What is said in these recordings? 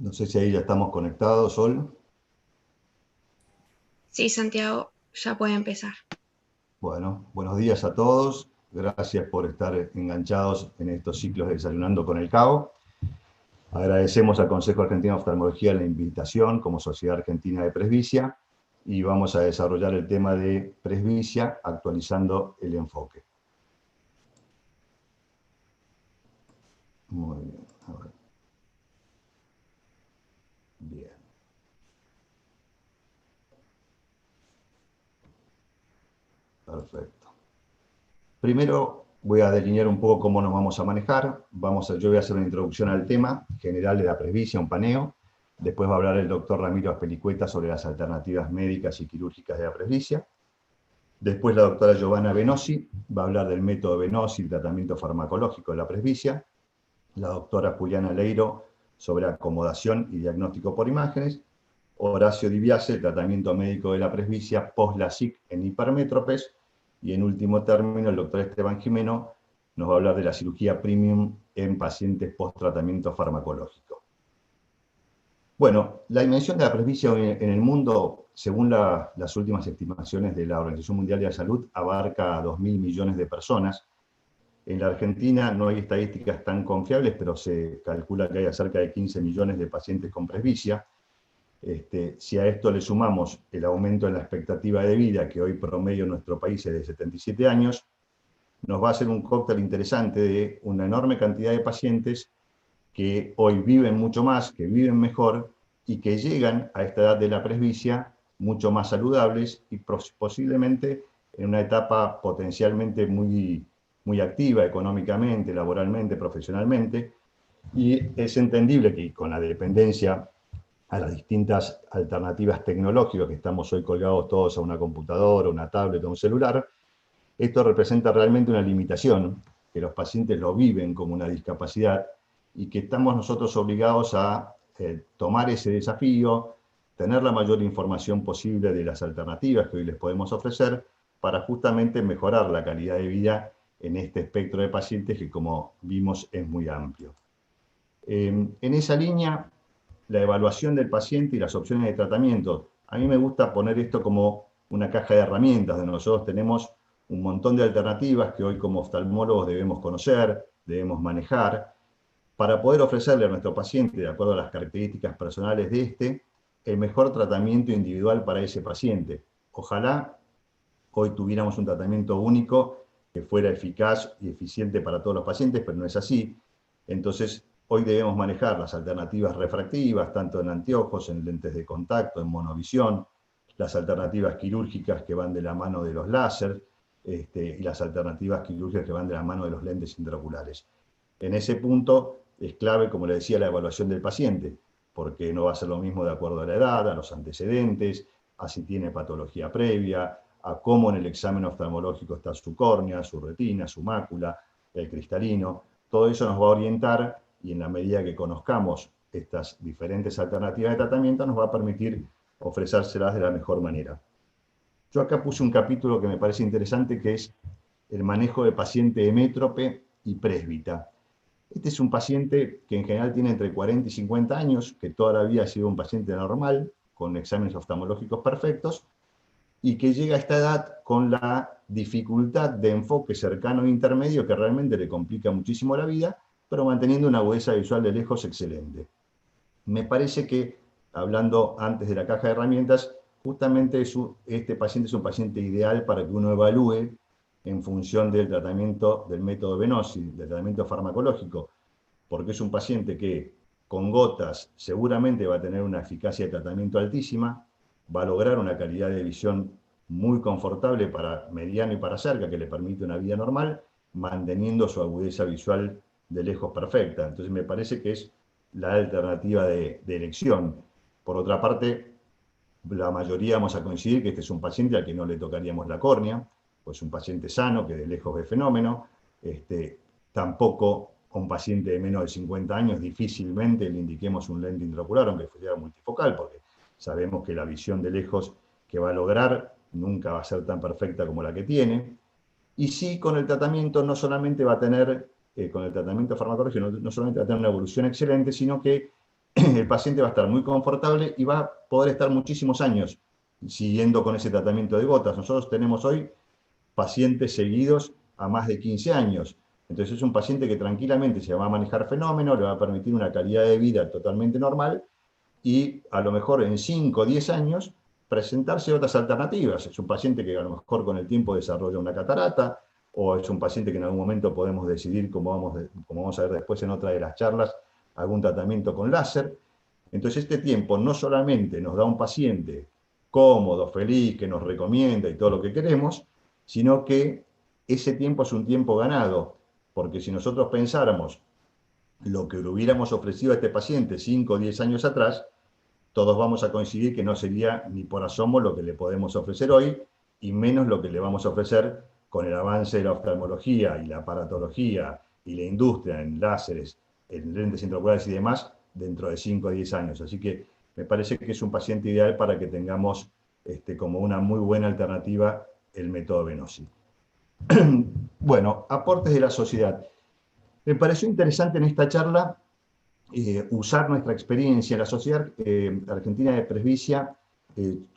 No sé si ahí ya estamos conectados, Sol. Sí, Santiago, ya puede empezar. Bueno, buenos días a todos. Gracias por estar enganchados en estos ciclos de Desayunando con el Cabo. Agradecemos al Consejo Argentino de Oftalmología la invitación como Sociedad Argentina de Presbicia y vamos a desarrollar el tema de presbicia actualizando el enfoque. Muy bien, a ver. Bien. Perfecto. Primero voy a delinear un poco cómo nos vamos a manejar. Yo voy a hacer una introducción al tema general de la presbicia, un paneo. Después va a hablar el doctor Ramiro Aspelicueta sobre las alternativas médicas y quirúrgicas de la presbicia. Después la doctora Giovanna Venosi va a hablar del método Venosi y tratamiento farmacológico de la presbicia. La doctora Juliana Leiro sobre acomodación y diagnóstico por imágenes. Horacio Dibiase, el tratamiento médico de la presbicia post-LASIK en hipermétropes. Y en último término, el doctor Esteban Jimeno nos va a hablar de la cirugía premium en pacientes post-tratamiento farmacológico. Bueno, la dimensión de la presbicia en el mundo, según las últimas estimaciones de la Organización Mundial de la Salud, abarca a 2.000 millones de personas. En la Argentina no hay estadísticas tan confiables, pero se calcula que hay cerca de 15 millones de pacientes con presbicia. Si a esto le sumamos el aumento en la expectativa de vida, que hoy promedio en nuestro país es de 77 años, nos va a hacer un cóctel interesante de una enorme cantidad de pacientes que hoy viven mucho más, que viven mejor y que llegan a esta edad de la presbicia mucho más saludables y posiblemente en una etapa potencialmente muy activa económicamente, laboralmente, profesionalmente. Y es entendible que con la dependencia a las distintas alternativas tecnológicas que estamos hoy colgados todos a una computadora, una tablet o un celular, esto representa realmente una limitación, que los pacientes lo viven como una discapacidad y que estamos nosotros obligados a tomar ese desafío, tener la mayor información posible de las alternativas que hoy les podemos ofrecer para justamente mejorar la calidad de vida en este espectro de pacientes que, como vimos, es muy amplio. En esa línea, la evaluación del paciente y las opciones de tratamiento. A mí me gusta poner esto como una caja de herramientas, donde nosotros tenemos un montón de alternativas que hoy como oftalmólogos debemos conocer, debemos manejar, para poder ofrecerle a nuestro paciente, de acuerdo a las características personales de este, el mejor tratamiento individual para ese paciente. Ojalá hoy tuviéramos un tratamiento único que fuera eficaz y eficiente para todos los pacientes, pero no es así. Entonces, hoy debemos manejar las alternativas refractivas, tanto en anteojos, en lentes de contacto, en monovisión, las alternativas quirúrgicas que van de la mano de los láser, y las alternativas quirúrgicas que van de la mano de los lentes intraoculares. En ese punto es clave, como le decía, la evaluación del paciente, porque no va a ser lo mismo de acuerdo a la edad, a los antecedentes, a si tiene patología previa, a cómo en el examen oftalmológico está su córnea, su retina, su mácula, el cristalino. Todo eso nos va a orientar y en la medida que conozcamos estas diferentes alternativas de tratamiento nos va a permitir ofrecérselas de la mejor manera. Yo acá puse un capítulo que me parece interesante, que es el manejo de paciente hemétrope y présbita. Este es un paciente que en general tiene entre 40 y 50 años, que toda la vida ha sido un paciente normal, con exámenes oftalmológicos perfectos, y que llega a esta edad con la dificultad de enfoque cercano e intermedio que realmente le complica muchísimo la vida, pero manteniendo una agudeza visual de lejos excelente. Me parece que, hablando antes de la caja de herramientas, justamente este paciente es un paciente ideal para que uno evalúe en función del tratamiento del método Venosi, del tratamiento farmacológico, porque es un paciente que con gotas seguramente va a tener una eficacia de tratamiento altísima, va a lograr una calidad de visión muy confortable para mediano y para cerca, que le permite una vida normal, manteniendo su agudeza visual de lejos perfecta. Entonces me parece que es la alternativa de elección. Por otra parte, la mayoría vamos a coincidir que este es un paciente al que no le tocaríamos la córnea, pues un paciente sano que de lejos ve fenómeno. Tampoco a un paciente de menos de 50 años difícilmente le indiquemos un lente intraocular, aunque fuera multifocal, porque sabemos que la visión de lejos que va a lograr nunca va a ser tan perfecta como la que tiene. Y sí, con el tratamiento no solamente va a tener, con el tratamiento farmacológico, no solamente va a tener una evolución excelente, sino que el paciente va a estar muy confortable y va a poder estar muchísimos años siguiendo con ese tratamiento de gotas. Nosotros tenemos hoy pacientes seguidos a más de 15 años. Entonces es un paciente que tranquilamente se va a manejar fenómeno, le va a permitir una calidad de vida totalmente normal y a lo mejor en 5 o 10 años presentarse otras alternativas. Es un paciente que a lo mejor con el tiempo desarrolla una catarata, o es un paciente que en algún momento podemos decidir, como vamos a ver después en otra de las charlas, algún tratamiento con láser. Entonces este tiempo no solamente nos da un paciente cómodo, feliz, que nos recomienda y todo lo que queremos, sino que ese tiempo es un tiempo ganado, porque si nosotros pensáramos lo que le hubiéramos ofrecido a este paciente 5 o 10 años atrás, todos vamos a coincidir que no sería ni por asomo lo que le podemos ofrecer hoy, y menos lo que le vamos a ofrecer con el avance de la oftalmología y la aparatología y la industria en láseres, en lentes intraoculares y demás, dentro de 5 o 10 años. Así que me parece que es un paciente ideal para que tengamos como una muy buena alternativa el método Venosi. Bueno, aportes de la sociedad. Me pareció interesante en esta charla usar nuestra experiencia. La Sociedad Argentina de Presbicia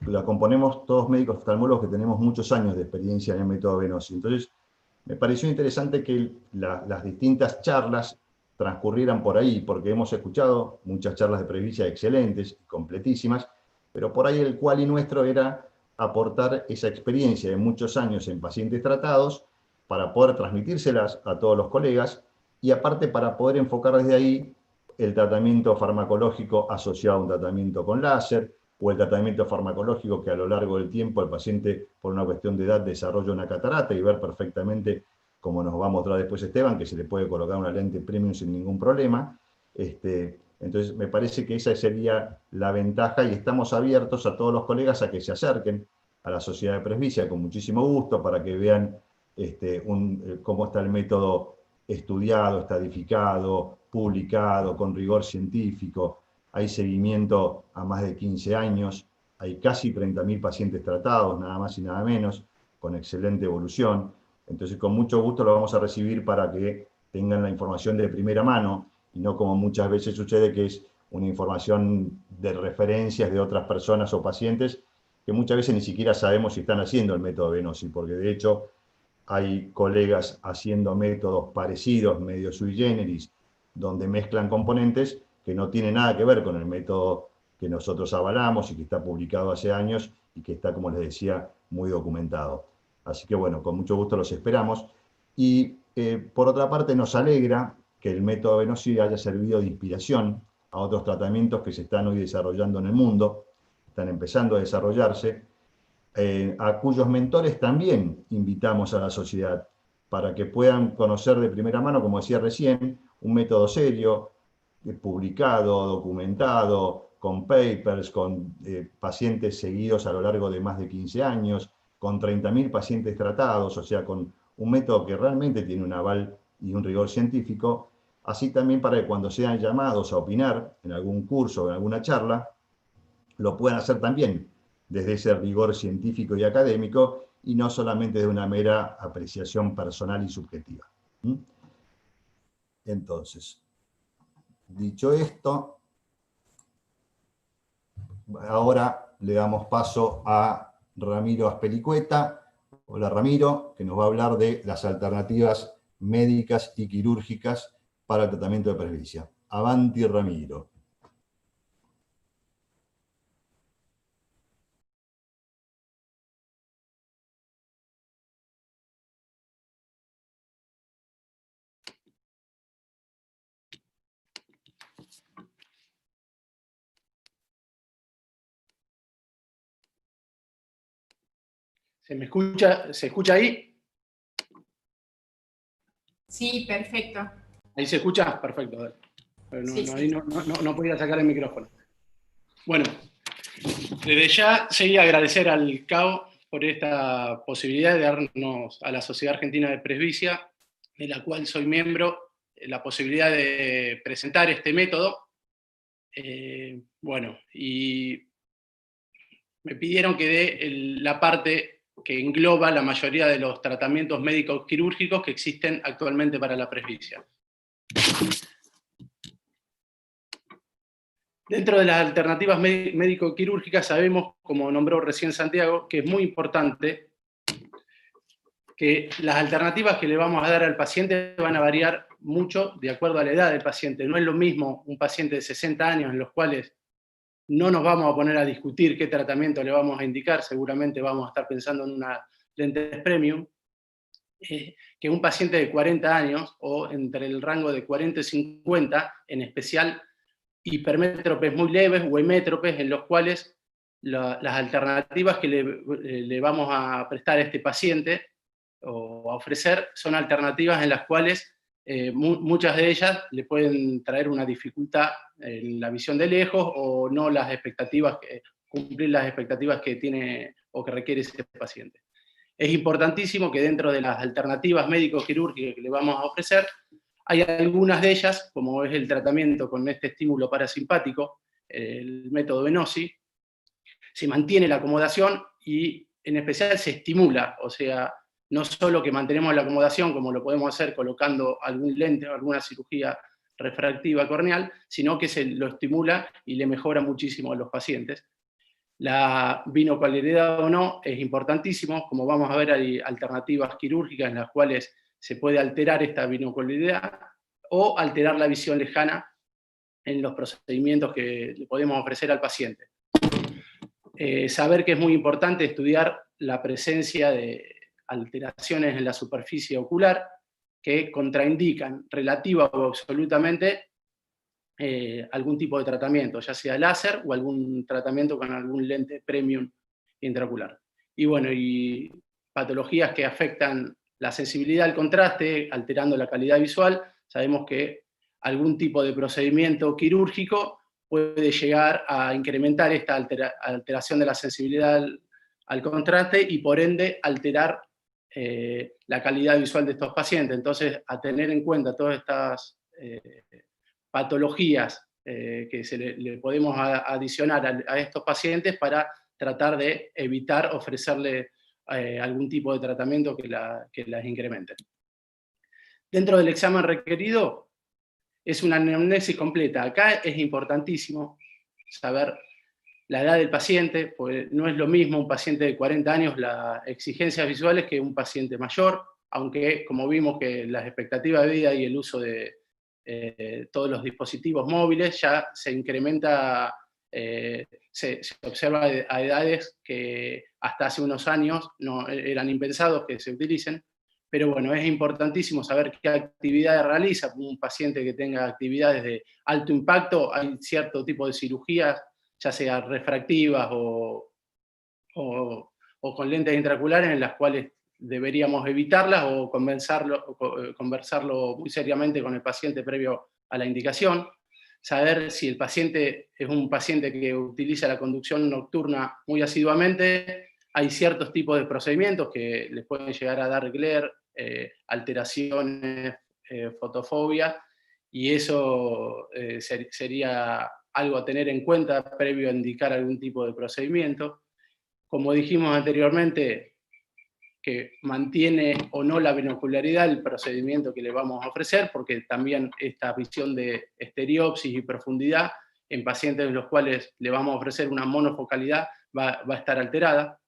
la componemos todos médicos oftalmólogos que tenemos muchos años de experiencia en el método Venosi. Entonces, me pareció interesante que las distintas charlas transcurrieran por ahí, porque hemos escuchado muchas charlas de presbicia excelentes, completísimas, pero por ahí el cual y nuestro era aportar esa experiencia de muchos años en pacientes tratados para poder transmitírselas a todos los colegas y aparte para poder enfocar desde ahí el tratamiento farmacológico asociado a un tratamiento con láser, o el tratamiento farmacológico que a lo largo del tiempo el paciente, por una cuestión de edad, desarrolla una catarata, y ver perfectamente, como nos va a mostrar después Esteban, que se le puede colocar una lente premium sin ningún problema. Entonces, me parece que esa sería la ventaja, y estamos abiertos a todos los colegas a que se acerquen a la Sociedad de Presbicia con muchísimo gusto, para que vean cómo está el método estudiado, estadificado, publicado, con rigor científico. Hay seguimiento a más de 15 años, hay casi 30.000 pacientes tratados, nada más y nada menos, con excelente evolución. Entonces, con mucho gusto lo vamos a recibir para que tengan la información de primera mano, y no como muchas veces sucede, que es una información de referencias de otras personas o pacientes, que muchas veces ni siquiera sabemos si están haciendo el método Venosi, porque de hecho hay colegas haciendo métodos parecidos, medio sui generis, donde mezclan componentes que no tienen nada que ver con el método que nosotros avalamos y que está publicado hace años y que está, como les decía, muy documentado. Así que bueno, con mucho gusto los esperamos. Y por otra parte, nos alegra que el método Venosi haya servido de inspiración a otros tratamientos que se están hoy desarrollando en el mundo, están empezando a desarrollarse, a cuyos mentores también invitamos a la sociedad, para que puedan conocer de primera mano, como decía recién, un método serio, publicado, documentado, con papers, con pacientes seguidos a lo largo de más de 15 años, con 30.000 pacientes tratados, o sea, con un método que realmente tiene un aval y un rigor científico, así también para que cuando sean llamados a opinar en algún curso o en alguna charla, lo puedan hacer también desde ese rigor científico y académico, y no solamente de una mera apreciación personal y subjetiva. Entonces, dicho esto, ahora le damos paso a Ramiro Azpelicueta. Hola Ramiro, que nos va a hablar de las alternativas médicas y quirúrgicas para el tratamiento de presbicia. Avanti Ramiro. ¿Se escucha ahí? Sí, perfecto. ¿Ahí se escucha? Perfecto. Sí. Ahí no podía sacar el micrófono. Bueno, desde ya seguí agradecer al CAO por esta posibilidad de darnos a la Sociedad Argentina de Presbicia, de la cual soy miembro, la posibilidad de presentar este método. Bueno, y me pidieron que dé la parte que engloba la mayoría de los tratamientos médicos quirúrgicos que existen actualmente para la presbicia. Dentro de las alternativas médico-quirúrgicas sabemos, como nombró recién Santiago, que es muy importante que las alternativas que le vamos a dar al paciente van a variar mucho de acuerdo a la edad del paciente. No es lo mismo un paciente de 60 años en los cuales no nos vamos a poner a discutir qué tratamiento le vamos a indicar, seguramente vamos a estar pensando en una lentes premium, que un paciente de 40 años, o entre el rango de 40 y 50, en especial hipermétropes muy leves o hemétropes, en los cuales las alternativas que le vamos a prestar a este paciente o a ofrecer son alternativas en las cuales muchas de ellas le pueden traer una dificultad en la visión de lejos o no las expectativas, cumplir las expectativas que tiene o que requiere ese paciente. Es importantísimo que dentro de las alternativas médico-quirúrgicas que le vamos a ofrecer, hay algunas de ellas, como es el tratamiento con este estímulo parasimpático, el método Venosi, se mantiene la acomodación y en especial se estimula, o sea, no solo que mantenemos la acomodación como lo podemos hacer colocando algún lente o alguna cirugía refractiva corneal, sino que se lo estimula y le mejora muchísimo a los pacientes. La binocularidad o no es importantísimo, como vamos a ver hay alternativas quirúrgicas en las cuales se puede alterar esta binocularidad o alterar la visión lejana en los procedimientos que le podemos ofrecer al paciente. Saber que es muy importante estudiar la presencia de alteraciones en la superficie ocular que contraindican relativa o absolutamente algún tipo de tratamiento, ya sea láser o algún tratamiento con algún lente premium intraocular. Y bueno, y patologías que afectan la sensibilidad al contraste, alterando la calidad visual, sabemos que algún tipo de procedimiento quirúrgico puede llegar a incrementar esta alteración de la sensibilidad al contraste y por ende alterar la calidad visual de estos pacientes. Entonces, a tener en cuenta todas estas patologías que le podemos adicionar a estos pacientes para tratar de evitar ofrecerle algún tipo de tratamiento que las incremente. Dentro del examen requerido es una anamnesis completa. Acá es importantísimo saber la edad del paciente, pues no es lo mismo un paciente de 40 años las exigencias visuales que un paciente mayor, aunque como vimos que las expectativas de vida y el uso de todos los dispositivos móviles ya se incrementa, se observa a edades que hasta hace unos años no eran impensados que se utilicen, pero bueno, es importantísimo saber qué actividades realiza. Un paciente que tenga actividades de alto impacto, hay cierto tipo de cirugías, ya sea refractivas o con lentes intraoculares, en las cuales deberíamos evitarlas o conversarlo muy seriamente con el paciente previo a la indicación. Saber si el paciente es un paciente que utiliza la conducción nocturna muy asiduamente. Hay ciertos tipos de procedimientos que les pueden llegar a dar glare, alteraciones, fotofobia, y eso sería algo a tener en cuenta previo a indicar algún tipo de procedimiento. Como dijimos anteriormente, que mantiene o no la binocularidad el procedimiento que le vamos a ofrecer, porque también esta visión de estereopsis y profundidad en pacientes en los cuales le vamos a ofrecer una monofocalidad va a estar alterada.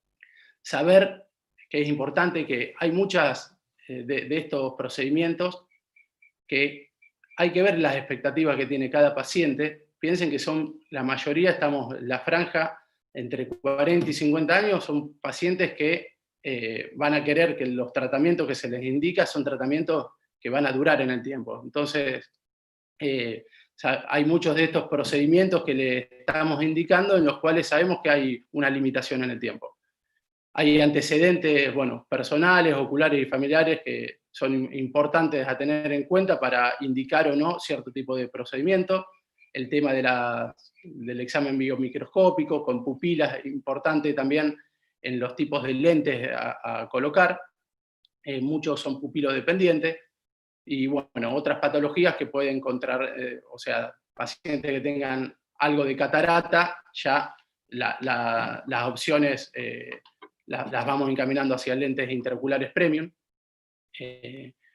Saber que es importante que hay muchas de estos procedimientos que hay que ver las expectativas que tiene cada paciente. Piensen que son, la mayoría estamos en la franja entre 40 y 50 años, son pacientes que van a querer que los tratamientos que se les indica son tratamientos que van a durar en el tiempo. Entonces, hay muchos de estos procedimientos que le estamos indicando en los cuales sabemos que hay una limitación en el tiempo. Hay antecedentes, bueno, personales, oculares y familiares que son importantes a tener en cuenta para indicar o no cierto tipo de procedimiento. El tema del examen biomicroscópico con pupilas, importante también en los tipos de lentes a colocar. Muchos son pupilodependientes. Y bueno, otras patologías que pueden encontrar, o sea, pacientes que tengan algo de catarata, ya las opciones las vamos encaminando hacia lentes intraoculares premium.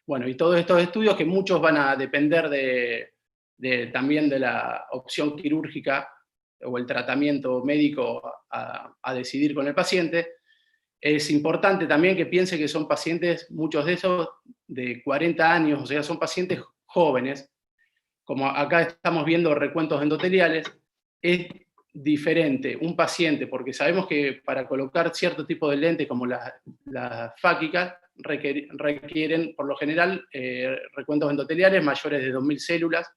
Bueno, y todos estos estudios que muchos van a depender de también de la opción quirúrgica o el tratamiento médico a decidir con el paciente. Es importante también que piense que son pacientes, muchos de esos de 40 años, o sea, son pacientes jóvenes. Como acá estamos viendo recuentos endoteliales, es diferente un paciente, porque sabemos que para colocar cierto tipo de lentes como las fáquicas requieren por lo general recuentos endoteliales mayores de 2000 células,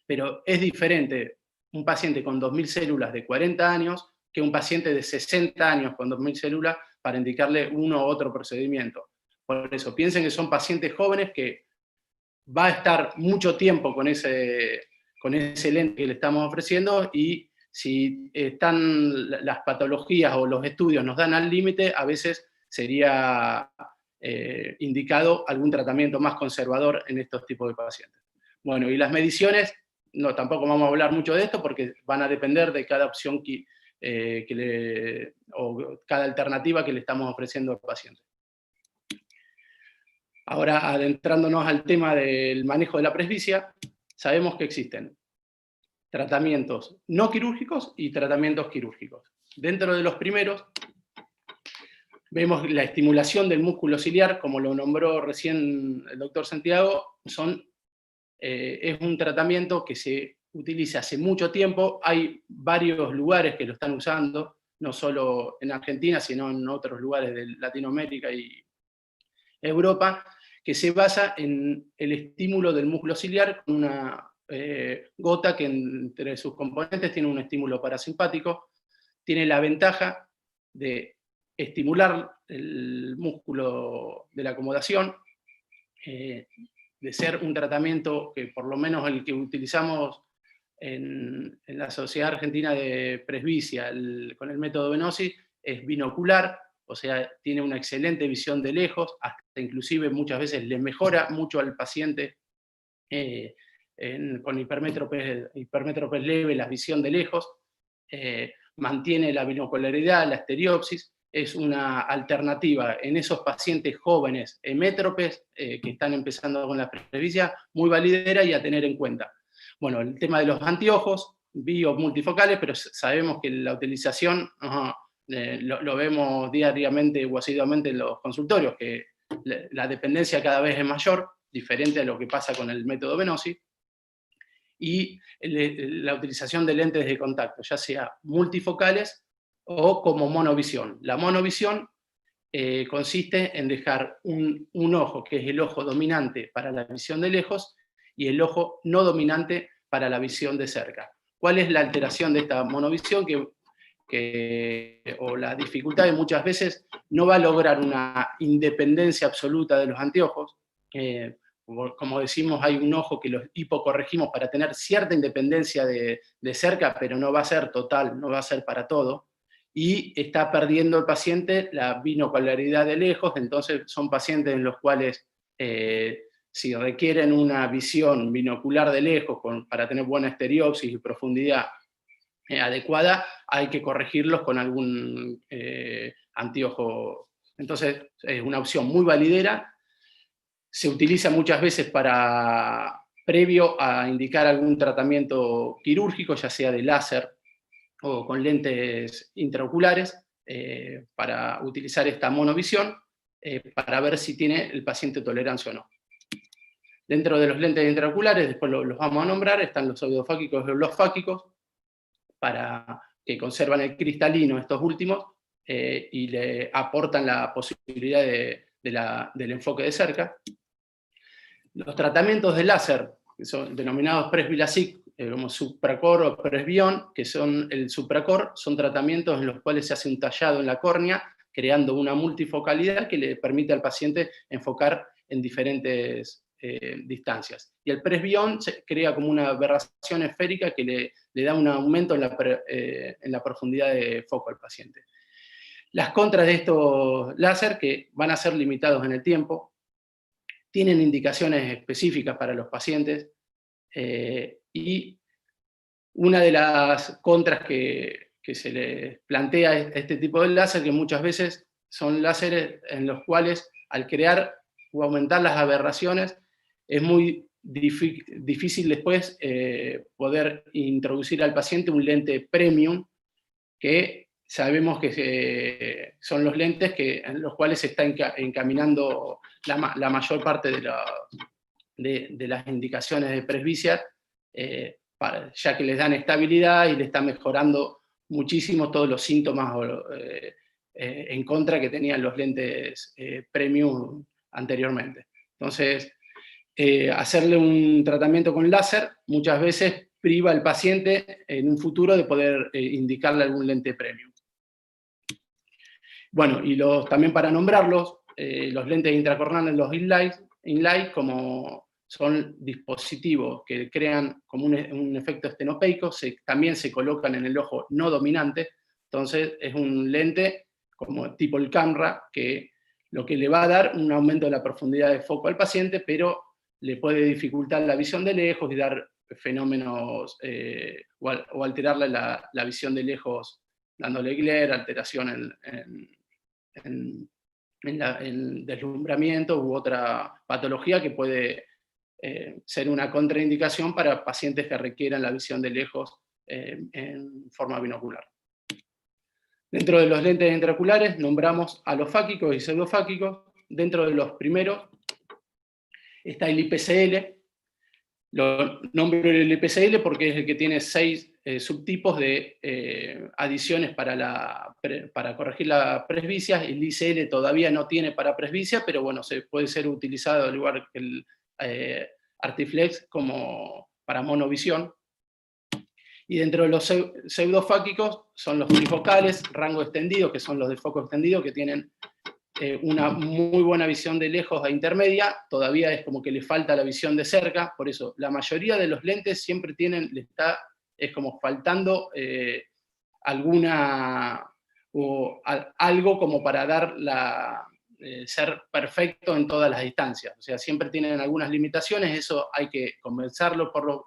pero es diferente un paciente con 2000 células de 40 años que un paciente de 60 años con 2000 células para indicarle uno u otro procedimiento. Por eso, piensen que son pacientes jóvenes que va a estar mucho tiempo con ese lente que le estamos ofreciendo, y si están las patologías o los estudios nos dan al límite, a veces sería indicado algún tratamiento más conservador en estos tipos de pacientes. Bueno, y las mediciones, no, tampoco vamos a hablar mucho de esto porque van a depender de cada opción o cada alternativa que le estamos ofreciendo al paciente. Ahora, adentrándonos al tema del manejo de la presbicia, sabemos que existen tratamientos no quirúrgicos y tratamientos quirúrgicos. Dentro de los primeros, vemos la estimulación del músculo ciliar, como lo nombró recién el doctor Santiago, es un tratamiento que se utiliza hace mucho tiempo. Hay varios lugares que lo están usando, no solo en Argentina, sino en otros lugares de Latinoamérica y Europa, que se basa en el estímulo del músculo ciliar con una gota que entre sus componentes tiene un estímulo parasimpático. Tiene la ventaja de estimular el músculo de la acomodación, de ser un tratamiento que por lo menos el que utilizamos en la Sociedad Argentina de Presbicia con el método Venosi es binocular, o sea, tiene una excelente visión de lejos, hasta inclusive muchas veces le mejora mucho al paciente con hipermétropes leve la visión de lejos, mantiene la binocularidad, la estereopsis. Es una alternativa en esos pacientes jóvenes hemétropes que están empezando con la presbicia, muy validera y a tener en cuenta. Bueno, el tema de los anteojos, multifocales, pero sabemos que la utilización lo vemos diariamente o asiduamente en los consultorios, que la dependencia cada vez es mayor, diferente a lo que pasa con el método Venosi, y la utilización de lentes de contacto, ya sea multifocales o como monovisión. La monovisión consiste en dejar un ojo, que es el ojo dominante para la visión de lejos, y el ojo no dominante para la visión de cerca. ¿Cuál es la alteración de esta monovisión? O la dificultad de muchas veces no va a lograr una independencia absoluta de los anteojos. Como decimos, hay un ojo que los hipocorregimos para tener cierta independencia de cerca, pero no va a ser total, no va a ser para todo. Y está perdiendo el paciente la binocularidad de lejos, entonces son pacientes en los cuales si requieren una visión binocular de lejos para tener buena estereopsis y profundidad adecuada, hay que corregirlos con algún anteojo. Entonces es una opción muy validera, se utiliza muchas veces previo a indicar algún tratamiento quirúrgico, ya sea de láser o con lentes intraoculares, para utilizar esta monovisión, para ver si tiene el paciente tolerancia o no. Dentro de los lentes intraoculares, después los vamos a nombrar, están los pseudofáquicos y los fáquicos, que conservan el cristalino estos últimos, y le aportan la posibilidad del enfoque de cerca. Los tratamientos de láser, que son denominados presbilasic, como Supracor o Presbion, que son el Supracor, son tratamientos en los cuales se hace un tallado en la córnea, creando una multifocalidad que le permite al paciente enfocar en diferentes distancias. Y el Presbion se crea como una aberración esférica que le da un aumento en la profundidad de foco al paciente. Las contras de estos láser, que van a ser limitados en el tiempo, tienen indicaciones específicas para los pacientes, y una de las contras que se les plantea a este tipo de láser, que muchas veces son láseres en los cuales al crear o aumentar las aberraciones es muy difícil después poder introducir al paciente un lente premium, que sabemos que son los lentes en los cuales se está encaminando la mayor parte de las indicaciones de presbicia, ya que les dan estabilidad y le está mejorando muchísimo todos los síntomas en contra que tenían los lentes premium anteriormente. Entonces, hacerle un tratamiento con láser muchas veces priva al paciente en un futuro de poder indicarle algún lente premium. Bueno, y también para nombrarlos, los lentes intracorneales, los inlay, como son dispositivos que crean como un efecto estenopeico, también se colocan en el ojo no dominante. Entonces es un lente como tipo el CAMRA, que lo que le va a dar un aumento de la profundidad de foco al paciente, pero le puede dificultar la visión de lejos y dar fenómenos, o alterarle la visión de lejos, dándole glare, alteración en deslumbramiento u otra patología que puede ser una contraindicación para pacientes que requieran la visión de lejos en forma binocular. Dentro de los lentes intraoculares nombramos alofáquicos y pseudofáquicos. Dentro de los primeros está el IPCL. Lo nombro el IPCL porque es el que tiene 6 subtipos de adiciones para corregir la presbicia. El ICL todavía no tiene para presbicia, pero bueno, puede ser utilizado al igual que el Artiflex como para monovisión. Y dentro de los pseudofáquicos son los trifocales, rango extendido, que son los de foco extendido, que tienen una muy buena visión de lejos a intermedia. Todavía es como que le falta la visión de cerca, por eso la mayoría de los lentes siempre es como faltando algo como para dar ser perfecto en todas las distancias. O sea, siempre tienen algunas limitaciones, eso hay que conversarlo con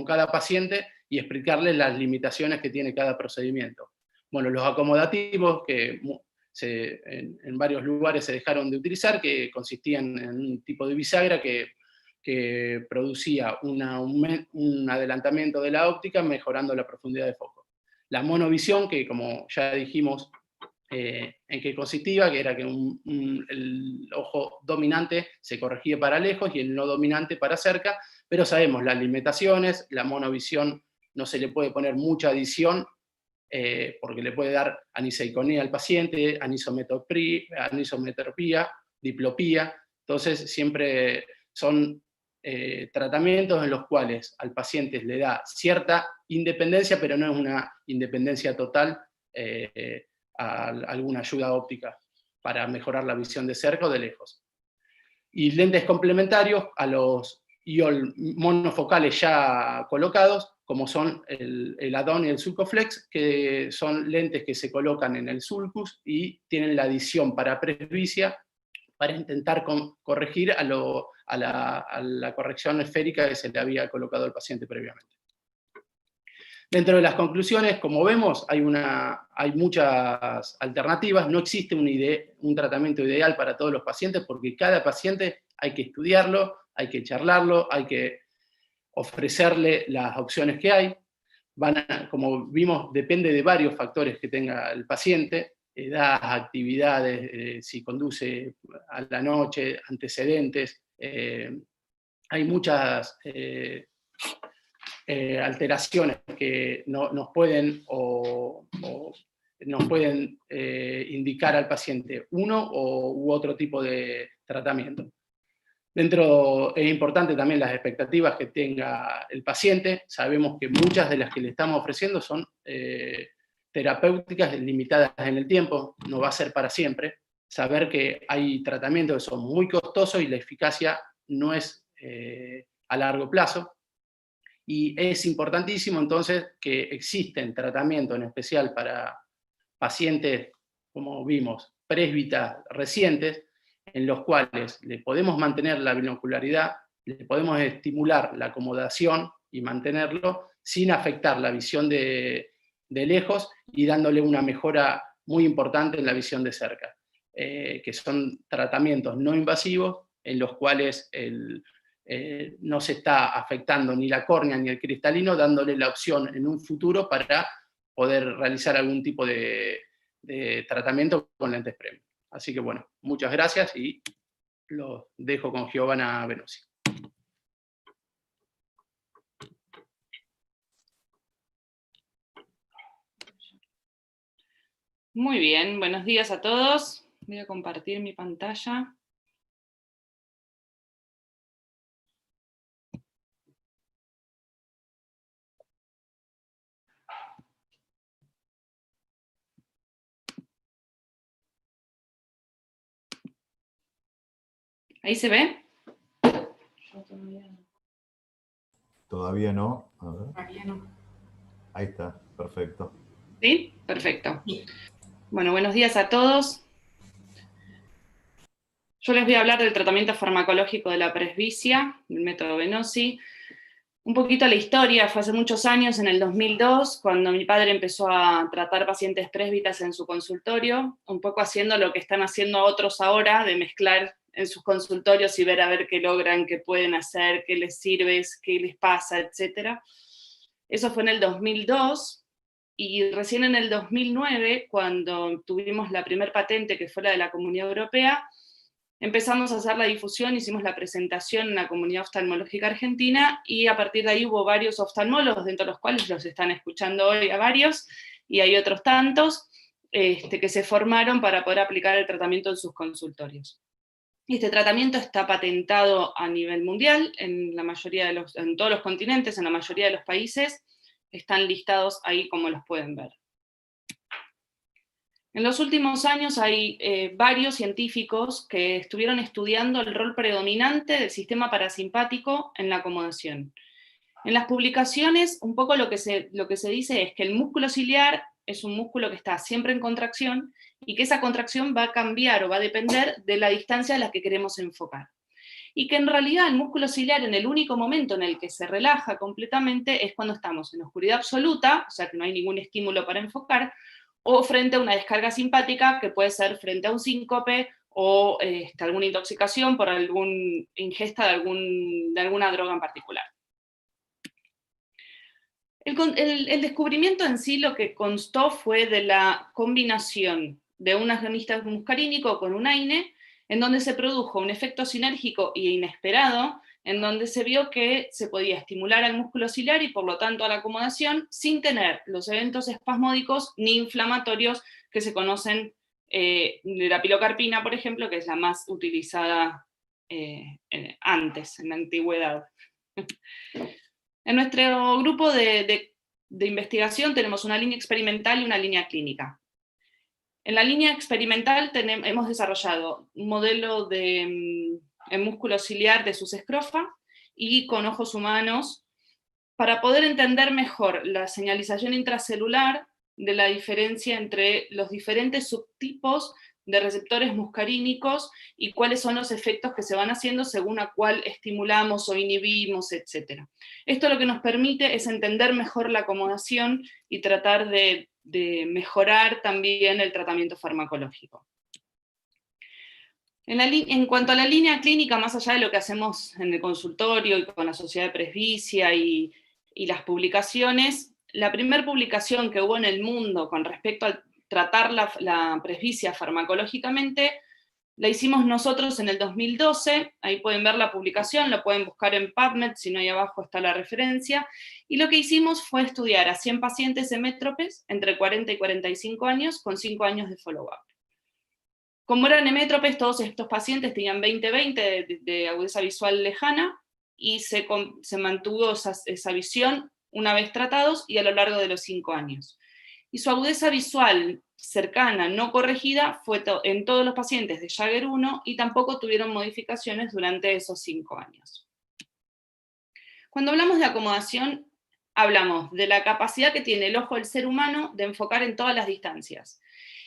cada paciente y explicarle las limitaciones que tiene cada procedimiento. Bueno, los acomodativos que en varios lugares se dejaron de utilizar, que consistían en un tipo de bisagra que producía un adelantamiento de la óptica mejorando la profundidad de foco. La monovisión, que como ya dijimos, en qué consistía, que era que el ojo dominante se corregía para lejos y el no dominante para cerca, pero sabemos las limitaciones. La monovisión no se le puede poner mucha adición, porque le puede dar aniseiconía al paciente, anisometropía, diplopía. Entonces siempre son tratamientos en los cuales al paciente le da cierta independencia, pero no es una independencia total, alguna ayuda óptica para mejorar la visión de cerca o de lejos. Y lentes complementarios a los IOL monofocales ya colocados, como son el Add-on y el Sulcoflex, que son lentes que se colocan en el sulcus y tienen la adición para presbicia para intentar corregir a la corrección esférica que se le había colocado al paciente previamente. Dentro de las conclusiones, como vemos, hay muchas alternativas. No existe un tratamiento ideal para todos los pacientes, porque cada paciente hay que estudiarlo, hay que charlarlo, hay que ofrecerle las opciones que hay. Como vimos, depende de varios factores que tenga el paciente: edad, actividades, si conduce a la noche, antecedentes. Hay muchas alteraciones que nos pueden indicar al paciente uno u otro tipo de tratamiento. Es importante también las expectativas que tenga el paciente. Sabemos que muchas de las que le estamos ofreciendo son terapéuticas limitadas en el tiempo, no va a ser para siempre. Saber que hay tratamientos que son muy costosos y la eficacia no es a largo plazo. Y es importantísimo entonces que existen tratamientos en especial para pacientes, como vimos, presbitas recientes, en los cuales le podemos mantener la binocularidad, le podemos estimular la acomodación y mantenerlo sin afectar la visión de lejos y dándole una mejora muy importante en la visión de cerca, que son tratamientos no invasivos en los cuales no se está afectando ni la córnea ni el cristalino, dándole la opción en un futuro para poder realizar algún tipo de tratamiento con lentes premium. Así que bueno, muchas gracias y los dejo con Giovanna Venosi. Muy bien, buenos días a todos. Voy a compartir mi pantalla. ¿Ahí se ve? Todavía no. A ver. Todavía no. Ahí está, perfecto. ¿Sí? Perfecto. Sí. Bueno, buenos días a todos. Yo les voy a hablar del tratamiento farmacológico de la presbicia, el método Venosi. Un poquito la historia, fue hace muchos años, en el 2002, cuando mi padre empezó a tratar pacientes presbitas en su consultorio, un poco haciendo lo que están haciendo otros ahora, de mezclar en sus consultorios y ver a ver qué logran, qué pueden hacer, qué les sirve, qué les pasa, etc. Eso fue en el 2002, y recién en el 2009, cuando tuvimos la primer patente, que fue la de la Comunidad Europea, empezamos a hacer la difusión, hicimos la presentación en la Comunidad Oftalmológica Argentina, y a partir de ahí hubo varios oftalmólogos, dentro de los cuales los están escuchando hoy a varios, y hay otros tantos, que se formaron para poder aplicar el tratamiento en sus consultorios. Este tratamiento está patentado a nivel mundial, en todos los continentes, en la mayoría de los países, están listados ahí como los pueden ver. En los últimos años hay varios científicos que estuvieron estudiando el rol predominante del sistema parasimpático en la acomodación. En las publicaciones, un poco lo que se dice es que el músculo ciliar es un músculo que está siempre en contracción, y que esa contracción va a cambiar o va a depender de la distancia a la que queremos enfocar. Y que en realidad el músculo ciliar, en el único momento en el que se relaja completamente, es cuando estamos en oscuridad absoluta, o sea que no hay ningún estímulo para enfocar, o frente a una descarga simpática, que puede ser frente a un síncope o alguna intoxicación por alguna ingesta de alguna droga en particular. El descubrimiento en sí lo que constó fue de la combinación de un agonista muscarínico con un AINE, en donde se produjo un efecto sinérgico e inesperado, en donde se vio que se podía estimular al músculo ciliar y por lo tanto a la acomodación, sin tener los eventos espasmódicos ni inflamatorios que se conocen de la pilocarpina, por ejemplo, que es la más utilizada antes, en la antigüedad. En nuestro grupo de investigación tenemos una línea experimental y una línea clínica. En la línea experimental hemos desarrollado un modelo de músculo ciliar de sus escrofa y con ojos humanos, para poder entender mejor la señalización intracelular de la diferencia entre los diferentes subtipos de receptores muscarínicos y cuáles son los efectos que se van haciendo según a cuál estimulamos o inhibimos, etc. Esto lo que nos permite es entender mejor la acomodación y tratar de mejorar también el tratamiento farmacológico. En cuanto a la línea clínica, más allá de lo que hacemos en el consultorio y con la Sociedad de Presbicia y las publicaciones, la primera publicación que hubo en el mundo con respecto a tratar la presbicia farmacológicamente, la hicimos nosotros en el 2012, ahí pueden ver la publicación, la pueden buscar en PubMed, si no ahí abajo está la referencia, y lo que hicimos fue estudiar a 100 pacientes hemétropes entre 40 y 45 años con 5 años de follow-up. Como eran hemétropes, todos estos pacientes tenían 20/20 de agudeza visual lejana, y se mantuvo esa visión una vez tratados y a lo largo de los 5 años. Y su agudeza visual cercana, no corregida, fue en todos los pacientes de Jagger 1, y tampoco tuvieron modificaciones durante esos 5 años. Cuando hablamos de acomodación, hablamos de la capacidad que tiene el ojo del ser humano de enfocar en todas las distancias.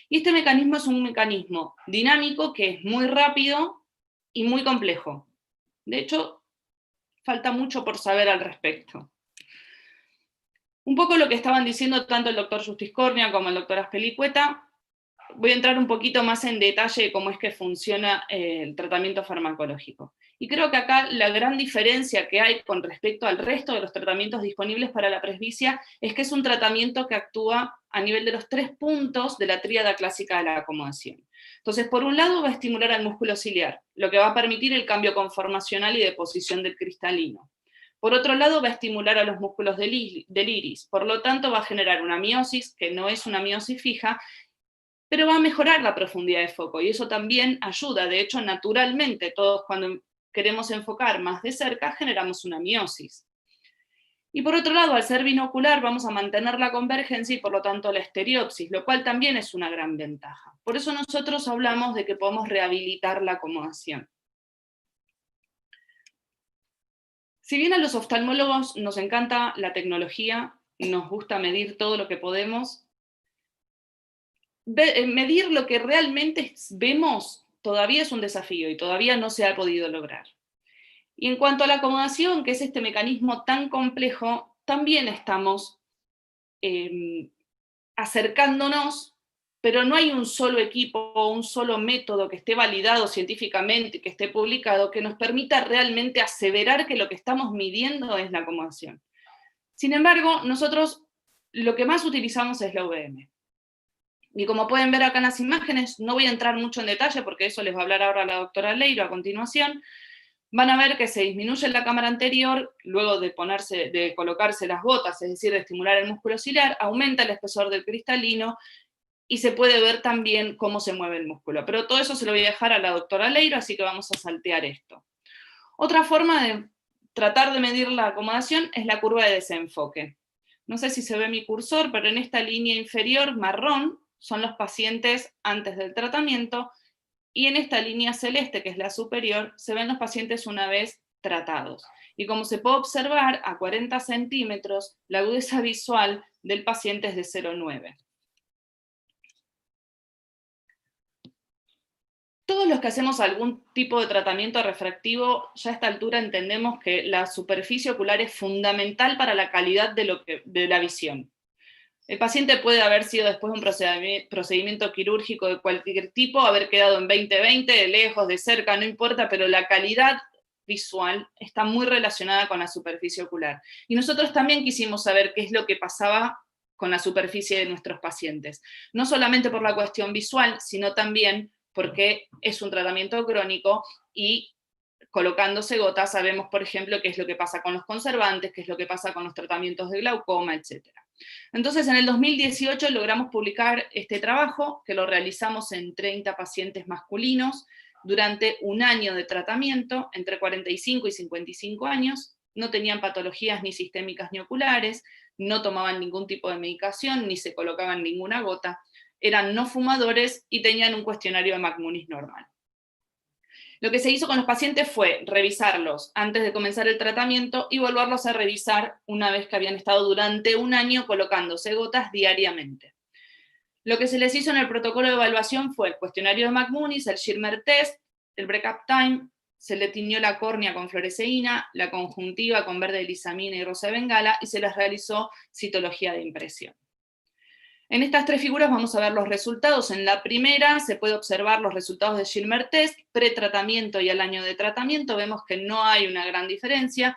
Y este mecanismo es un mecanismo dinámico que es muy rápido y muy complejo. De hecho, falta mucho por saber al respecto. Un poco lo que estaban diciendo tanto el doctor Justice Cornea como el doctor Azpilicueta, voy a entrar un poquito más en detalle de cómo es que funciona el tratamiento farmacológico. Y creo que acá la gran diferencia que hay con respecto al resto de los tratamientos disponibles para la presbicia es que es un tratamiento que actúa a nivel de los 3 puntos de la tríada clásica de la acomodación. Entonces, por un lado va a estimular al músculo ciliar, lo que va a permitir el cambio conformacional y de posición del cristalino. Por otro lado, va a estimular a los músculos del iris, por lo tanto va a generar una miosis, que no es una miosis fija, pero va a mejorar la profundidad de foco, y eso también ayuda. De hecho, naturalmente, todos cuando queremos enfocar más de cerca, generamos una miosis. Y por otro lado, al ser binocular, vamos a mantener la convergencia y por lo tanto la estereopsis, lo cual también es una gran ventaja. Por eso nosotros hablamos de que podemos rehabilitar la acomodación. Si bien a los oftalmólogos nos encanta la tecnología, nos gusta medir todo lo que podemos, medir lo que realmente vemos todavía es un desafío y todavía no se ha podido lograr. Y en cuanto a la acomodación, que es este mecanismo tan complejo, también estamos acercándonos, pero no hay un solo equipo o un solo método que esté validado científicamente, que esté publicado, que nos permita realmente aseverar que lo que estamos midiendo es la acomodación. Sin embargo, nosotros lo que más utilizamos es la UVM. Y como pueden ver acá en las imágenes, no voy a entrar mucho en detalle porque eso les va a hablar ahora la doctora Leiro a continuación. Van a ver que se disminuye la cámara anterior, luego de colocarse las gotas, es decir, de estimular el músculo ciliar, aumenta el espesor del cristalino y se puede ver también cómo se mueve el músculo. Pero todo eso se lo voy a dejar a la doctora Leiro, así que vamos a saltear esto. Otra forma de tratar de medir la acomodación es la curva de desenfoque. No sé si se ve mi cursor, pero en esta línea inferior marrón son los pacientes antes del tratamiento, y en esta línea celeste, que es la superior, se ven los pacientes una vez tratados. Y como se puede observar, a 40 centímetros, la agudeza visual del paciente es de 0,9. Todos los que hacemos algún tipo de tratamiento refractivo, ya a esta altura entendemos que la superficie ocular es fundamental para la calidad de la visión. El paciente puede haber sido después de un procedimiento quirúrgico de cualquier tipo, haber quedado en 20/20, de lejos, de cerca, no importa, pero la calidad visual está muy relacionada con la superficie ocular. Y nosotros también quisimos saber qué es lo que pasaba con la superficie de nuestros pacientes. No solamente por la cuestión visual, sino también porque es un tratamiento crónico y colocándose gotas sabemos, por ejemplo, qué es lo que pasa con los conservantes, qué es lo que pasa con los tratamientos de glaucoma, etc. Entonces, en el 2018 logramos publicar este trabajo, que lo realizamos en 30 pacientes masculinos durante un año de tratamiento, entre 45 y 55 años, no tenían patologías ni sistémicas ni oculares, no tomaban ningún tipo de medicación, ni se colocaban ninguna gota, eran no fumadores y tenían un cuestionario de McMoonies normal. Lo que se hizo con los pacientes fue revisarlos antes de comenzar el tratamiento y volverlos a revisar una vez que habían estado durante un año colocándose gotas diariamente. Lo que se les hizo en el protocolo de evaluación fue el cuestionario de McMoonies, el Schirmer test, el break-up time, se le tiñó la córnea con fluoresceína, la conjuntiva con verde de lisamina y rosa de bengala, y se les realizó citología de impresión. En estas 3 figuras vamos a ver los resultados. En la primera se puede observar los resultados de Schirmer test, pretratamiento y al año de tratamiento. Vemos que no hay una gran diferencia.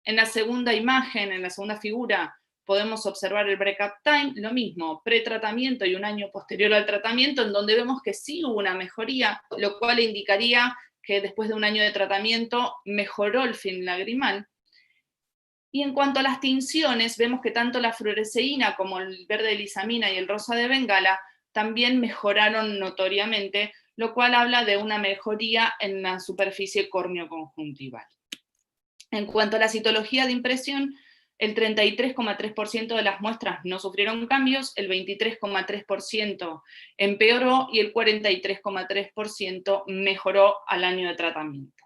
En la segunda imagen, en la segunda figura, podemos observar el break-up time, lo mismo, pretratamiento y un año posterior al tratamiento, en donde vemos que sí hubo una mejoría, lo cual indicaría que después de un año de tratamiento mejoró el film lagrimal. Y en cuanto a las tinciones, vemos que tanto la fluoresceína como el verde de lisamina y el rosa de bengala también mejoraron notoriamente, lo cual habla de una mejoría en la superficie córneo-conjuntival. En cuanto a la citología de impresión, el 33,3% de las muestras no sufrieron cambios, el 23,3% empeoró y el 43,3% mejoró al año de tratamiento.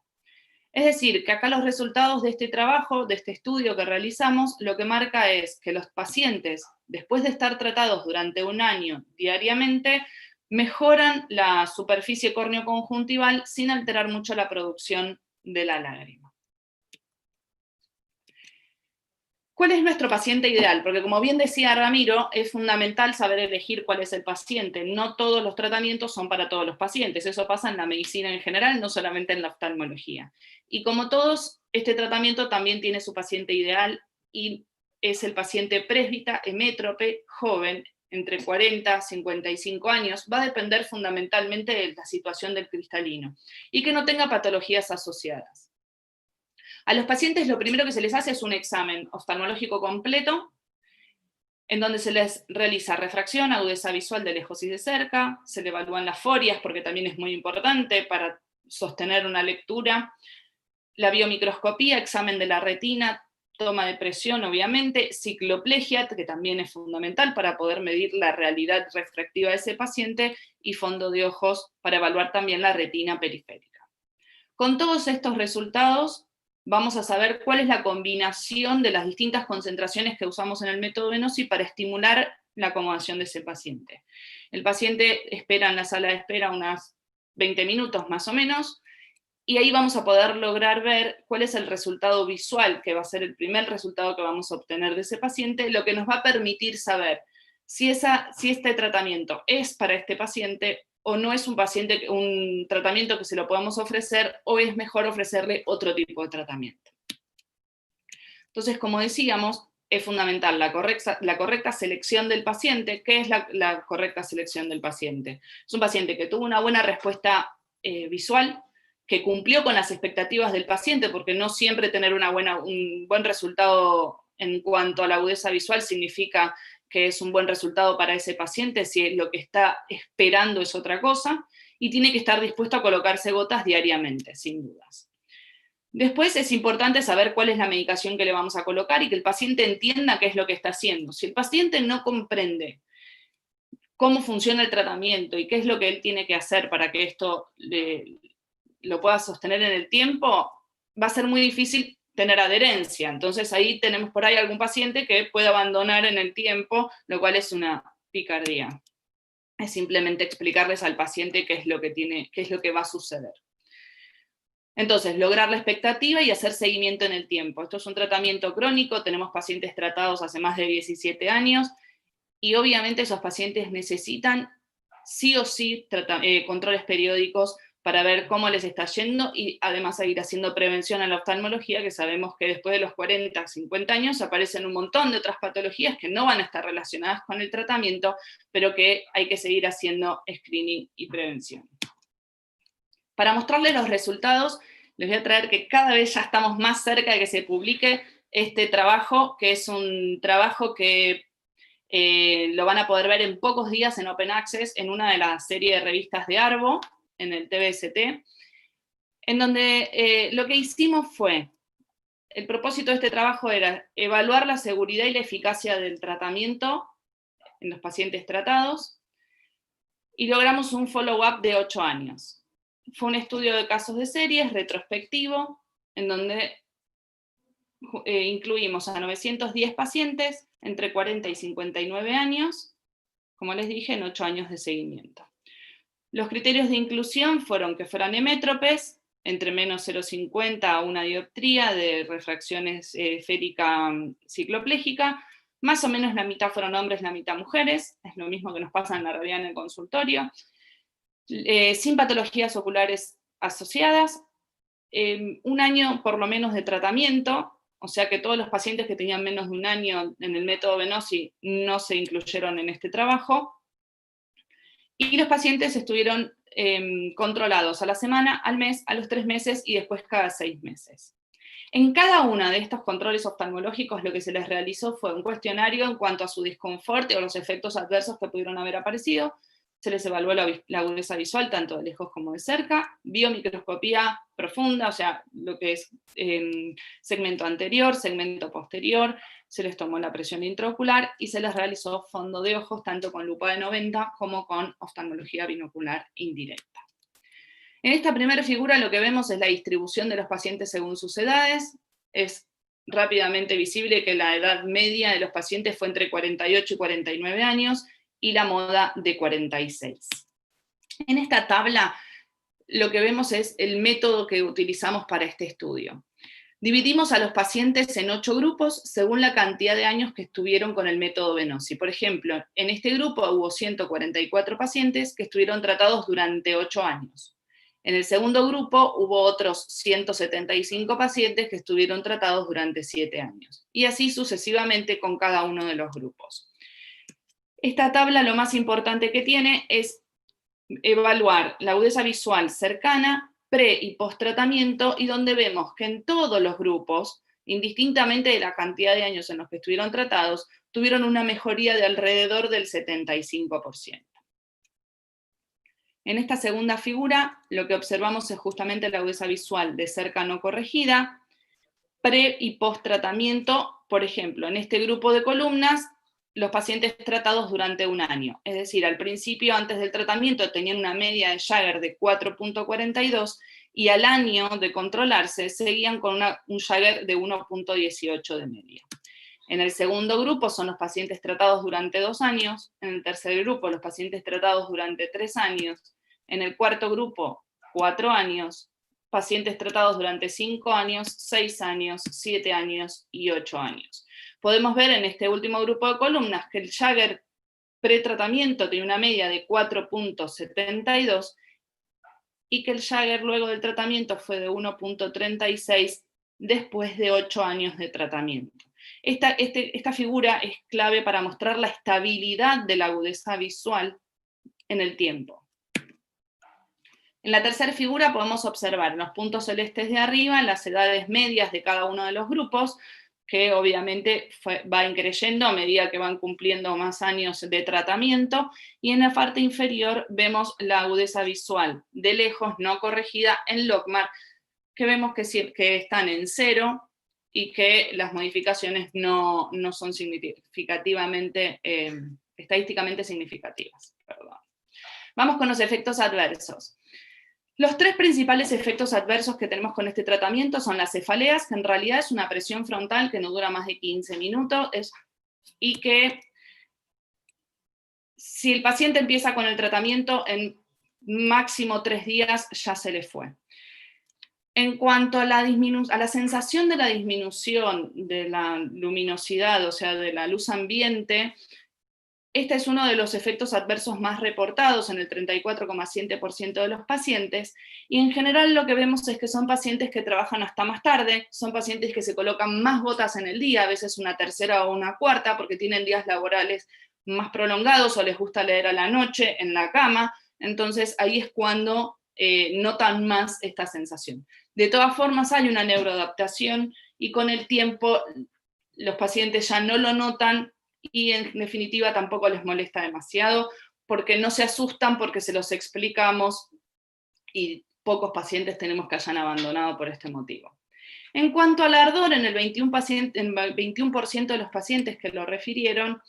Es decir, que acá los resultados de este trabajo, de este estudio que realizamos, lo que marca es que los pacientes, después de estar tratados durante un año diariamente, mejoran la superficie córneo-conjuntival sin alterar mucho la producción de la lágrima. ¿Cuál es nuestro paciente ideal? Porque como bien decía Ramiro, es fundamental saber elegir cuál es el paciente. No todos los tratamientos son para todos los pacientes. Eso pasa en la medicina en general, no solamente en la oftalmología. Y como todos, este tratamiento también tiene su paciente ideal y es el paciente présbita, hemétrope, joven, entre 40 y 55 años. Va a depender fundamentalmente de la situación del cristalino y que no tenga patologías asociadas. A los pacientes lo primero que se les hace es un examen oftalmológico completo, en donde se les realiza refracción, agudeza visual de lejos y de cerca, se le evalúan las forias, porque también es muy importante para sostener una lectura, la biomicroscopía, examen de la retina, toma de presión, obviamente, cicloplegia, que también es fundamental para poder medir la realidad refractiva de ese paciente, y fondo de ojos para evaluar también la retina periférica. Con todos estos resultados, vamos a saber cuál es la combinación de las distintas concentraciones que usamos en el método Venosi para estimular la acomodación de ese paciente. El paciente espera en la sala de espera unos 20 minutos más o menos, y ahí vamos a poder lograr ver cuál es el resultado visual, que va a ser el primer resultado que vamos a obtener de ese paciente, lo que nos va a permitir saber si este tratamiento es para este paciente o no es un tratamiento que se lo podemos ofrecer, o es mejor ofrecerle otro tipo de tratamiento. Entonces, como decíamos, es fundamental la correcta selección del paciente. ¿Qué es la correcta selección del paciente? Es un paciente que tuvo una buena respuesta visual, que cumplió con las expectativas del paciente, porque no siempre tener un buen resultado en cuanto a la agudeza visual significa que es un buen resultado para ese paciente, si lo que está esperando es otra cosa, y tiene que estar dispuesto a colocarse gotas diariamente, sin dudas. Después es importante saber cuál es la medicación que le vamos a colocar y que el paciente entienda qué es lo que está haciendo. Si el paciente no comprende cómo funciona el tratamiento y qué es lo que él tiene que hacer para que esto lo pueda sostener en el tiempo, va a ser muy difícil tener adherencia. Entonces ahí tenemos por ahí algún paciente que puede abandonar en el tiempo, lo cual es una picardía. Es simplemente explicarles al paciente qué es lo que va a suceder. Entonces, lograr la expectativa y hacer seguimiento en el tiempo. Esto es un tratamiento crónico, tenemos pacientes tratados hace más de 17 años, y obviamente esos pacientes necesitan sí o sí controles periódicos para ver cómo les está yendo, y además seguir haciendo prevención en la oftalmología, que sabemos que después de los 40, 50 años aparecen un montón de otras patologías que no van a estar relacionadas con el tratamiento, pero que hay que seguir haciendo screening y prevención. Para mostrarles los resultados, les voy a traer que cada vez ya estamos más cerca de que se publique este trabajo, que es un trabajo que lo van a poder ver en pocos días en Open Access, en una de las series de revistas de ARVO, en el TBST, en donde lo que hicimos fue, el propósito de este trabajo era evaluar la seguridad y la eficacia del tratamiento en los pacientes tratados, y logramos un follow-up de 8 años. Fue un estudio de casos de series, retrospectivo, en donde incluimos a 910 pacientes entre 40 y 59 años, como les dije, en 8 años de seguimiento. Los criterios de inclusión fueron que fueran hemétropes, entre menos 0,50 a 1 dioptría de refracción esférica cicloplégica, más o menos la mitad fueron hombres, la mitad mujeres, es lo mismo que nos pasa en la realidad en el consultorio, sin patologías oculares asociadas, 1 año por lo menos de tratamiento, o sea que todos los pacientes que tenían menos de 1 año en el método Venosi no se incluyeron en este trabajo, y los pacientes estuvieron controlados a la semana, al mes, a los 3 meses y después cada 6 meses. En cada uno de estos controles oftalmológicos lo que se les realizó fue un cuestionario en cuanto a su disconfort o los efectos adversos que pudieron haber aparecido. Se les evaluó la agudeza visual tanto de lejos como de cerca, biomicroscopía profunda, o sea, lo que es segmento anterior, segmento posterior, se les tomó la presión intraocular y se les realizó fondo de ojos tanto con lupa de 90 como con oftalmología binocular indirecta. En esta primera figura lo que vemos es la distribución de los pacientes según sus edades. Es rápidamente visible que la edad media de los pacientes fue entre 48 y 49 años, y la moda de 46. En esta tabla lo que vemos es el método que utilizamos para este estudio. Dividimos a los pacientes en 8 grupos según la cantidad de años que estuvieron con el método Venosi. Por ejemplo, en este grupo hubo 144 pacientes que estuvieron tratados durante 8 años. En el segundo grupo hubo otros 175 pacientes que estuvieron tratados durante 7 años. Y así sucesivamente con cada uno de los grupos. Esta tabla lo más importante que tiene es evaluar la agudeza visual cercana, pre- y post-tratamiento, y donde vemos que en todos los grupos, indistintamente de la cantidad de años en los que estuvieron tratados, tuvieron una mejoría de alrededor del 75%. En esta segunda figura, lo que observamos es justamente la agudeza visual de cerca no corregida, pre- y post-tratamiento. Por ejemplo, en este grupo de columnas, los pacientes tratados durante 1 año. Es decir, al principio, antes del tratamiento, tenían una media de Jagger de 4.42 y al año de controlarse seguían con un Jagger de 1.18 de media. En el segundo grupo son los pacientes tratados durante 2 años, en el tercer grupo los pacientes tratados durante 3 años, en el cuarto grupo 4 años, pacientes tratados durante 5 años, 6 años, 7 años y 8 años. Podemos ver en este último grupo de columnas que el Jagger pretratamiento tiene una media de 4.72 y que el Jagger luego del tratamiento fue de 1.36 después de 8 años de tratamiento. Esta figura es clave para mostrar la estabilidad de la agudeza visual en el tiempo. En la tercera figura podemos observar en los puntos celestes de arriba las edades medias de cada uno de los grupos, que obviamente va increyendo a medida que van cumpliendo más años de tratamiento, y en la parte inferior vemos la agudeza visual de lejos no corregida en Logmar, que vemos que están en 0 y que las modificaciones no son significativamente, estadísticamente significativas. Perdón. Vamos con los efectos adversos. Los 3 principales efectos adversos que tenemos con este tratamiento son las cefaleas, que en realidad es una presión frontal que no dura más de 15 minutos, y que si el paciente empieza con el tratamiento, en máximo 3 días ya se le fue. En cuanto a la sensación de la disminución de la luminosidad, o sea, de la luz ambiente, este es uno de los efectos adversos más reportados en el 34,7% de los pacientes, y en general lo que vemos es que son pacientes que trabajan hasta más tarde, son pacientes que se colocan más gotas en el día, a veces una tercera o una cuarta, porque tienen días laborales más prolongados o les gusta leer a la noche en la cama, entonces ahí es cuando notan más esta sensación. De todas formas hay una neuroadaptación y con el tiempo los pacientes ya no lo notan, y en definitiva tampoco les molesta demasiado, porque no se asustan porque se los explicamos y pocos pacientes tenemos que hayan abandonado por este motivo. En cuanto al ardor, en el 21% de los pacientes que lo refirieron,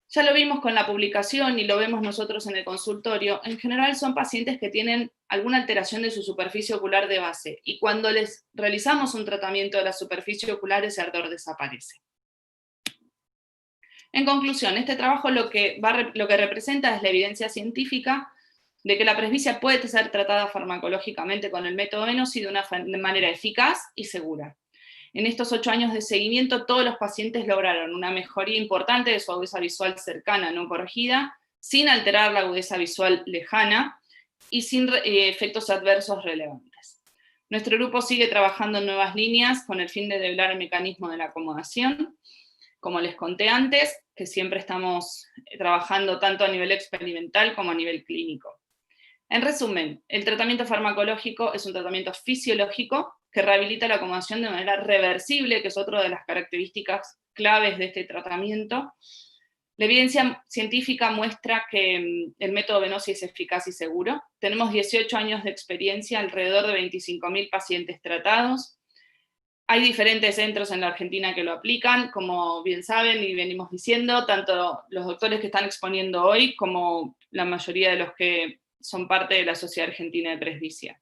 ya lo vimos con la publicación y lo vemos nosotros en el consultorio, en general son pacientes que tienen alguna alteración de su superficie ocular de base, y cuando les realizamos un tratamiento de la superficie ocular, ese ardor desaparece. En conclusión, este trabajo lo que representa es la evidencia científica de que la presbicia puede ser tratada farmacológicamente con el método Venosi de una manera eficaz y segura. En estos 8 años de seguimiento, todos los pacientes lograron una mejoría importante de su agudeza visual cercana no corregida, sin alterar la agudeza visual lejana y sin efectos adversos relevantes. Nuestro grupo sigue trabajando en nuevas líneas con el fin de develar el mecanismo de la acomodación. Como les conté antes, que siempre estamos trabajando tanto a nivel experimental como a nivel clínico. En resumen, el tratamiento farmacológico es un tratamiento fisiológico que rehabilita la acomodación de manera reversible, que es otra de las características claves de este tratamiento. La evidencia científica muestra que el método Venosi es eficaz y seguro. Tenemos 18 años de experiencia, alrededor de 25.000 pacientes tratados. Hay diferentes centros en la Argentina que lo aplican, como bien saben y venimos diciendo, tanto los doctores que están exponiendo hoy como la mayoría de los que son parte de la Sociedad Argentina de Presbicia.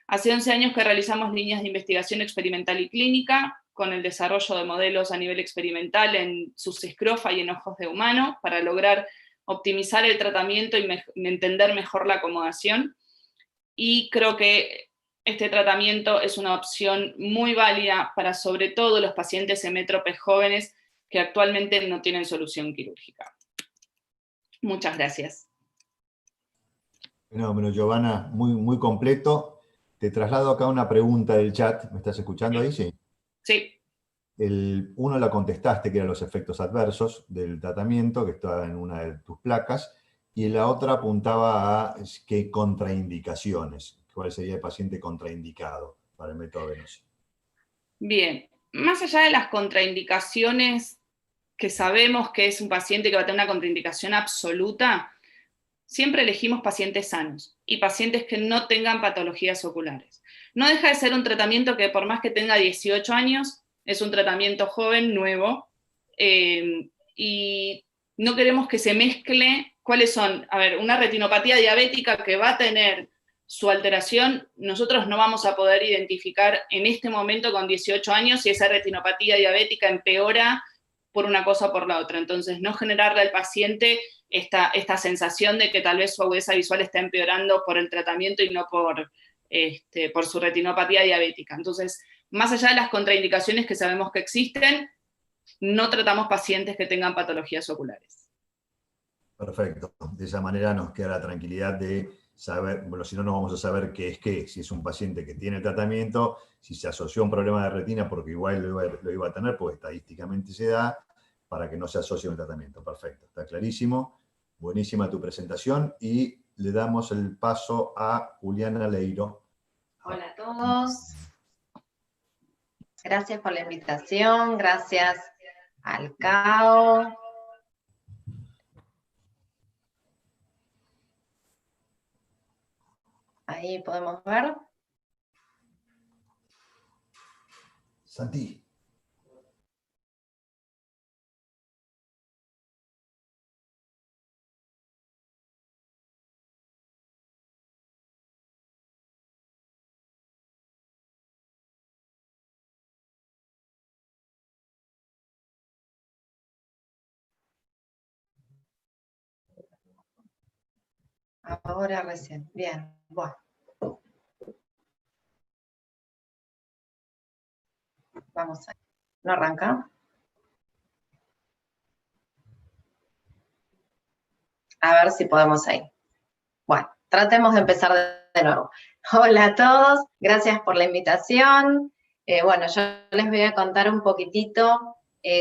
Hace 11 años que realizamos líneas de investigación experimental y clínica, con el desarrollo de modelos a nivel experimental en sus escrofa y en ojos de humano, para lograr optimizar el tratamiento y entender mejor la acomodación. Y creo que este tratamiento es una opción muy válida para sobre todo los pacientes hemétropes jóvenes que actualmente no tienen solución quirúrgica. Muchas gracias. Fenómeno, Giovanna, muy completo. Te traslado acá una pregunta del chat. ¿Me estás escuchando ahí? Sí. Sí. Uno la contestaste, que eran los efectos adversos del tratamiento, que estaba en una de tus placas, y la otra apuntaba a qué contraindicaciones, cuál sería el paciente contraindicado para el método venoso. Bien, más allá de las contraindicaciones que sabemos que es un paciente que va a tener una contraindicación absoluta, siempre elegimos pacientes sanos y pacientes que no tengan patologías oculares. No deja de ser un tratamiento que por más que tenga 18 años, es un tratamiento joven, nuevo, y no queremos que se mezcle cuáles son. A ver, una retinopatía diabética que va a tener su alteración, nosotros no vamos a poder identificar en este momento con 18 años si esa retinopatía diabética empeora por una cosa o por la otra. Entonces, no generarle al paciente esta sensación de que tal vez su agudeza visual está empeorando por el tratamiento y no por su retinopatía diabética. Entonces, más allá de las contraindicaciones que sabemos que existen, no tratamos pacientes que tengan patologías oculares. Perfecto. De esa manera nos queda la tranquilidad de saber, bueno, si no, no vamos a saber qué es qué, si es un paciente que tiene tratamiento, si se asoció a un problema de retina, porque igual lo iba a tener, porque estadísticamente se da, para que no se asocie a un tratamiento. Perfecto, está clarísimo. Buenísima tu presentación, y le damos el paso a Juliana Leiro. Hola a todos. Gracias por la invitación, gracias al CAO. Ahí podemos ver. Santi. Ahora recién. Bien, bueno. Vamos a ver. ¿No arranca? A ver si podemos ahí. Bueno, tratemos de empezar de nuevo. Hola a todos, gracias por la invitación. Bueno, yo les voy a contar un poquitito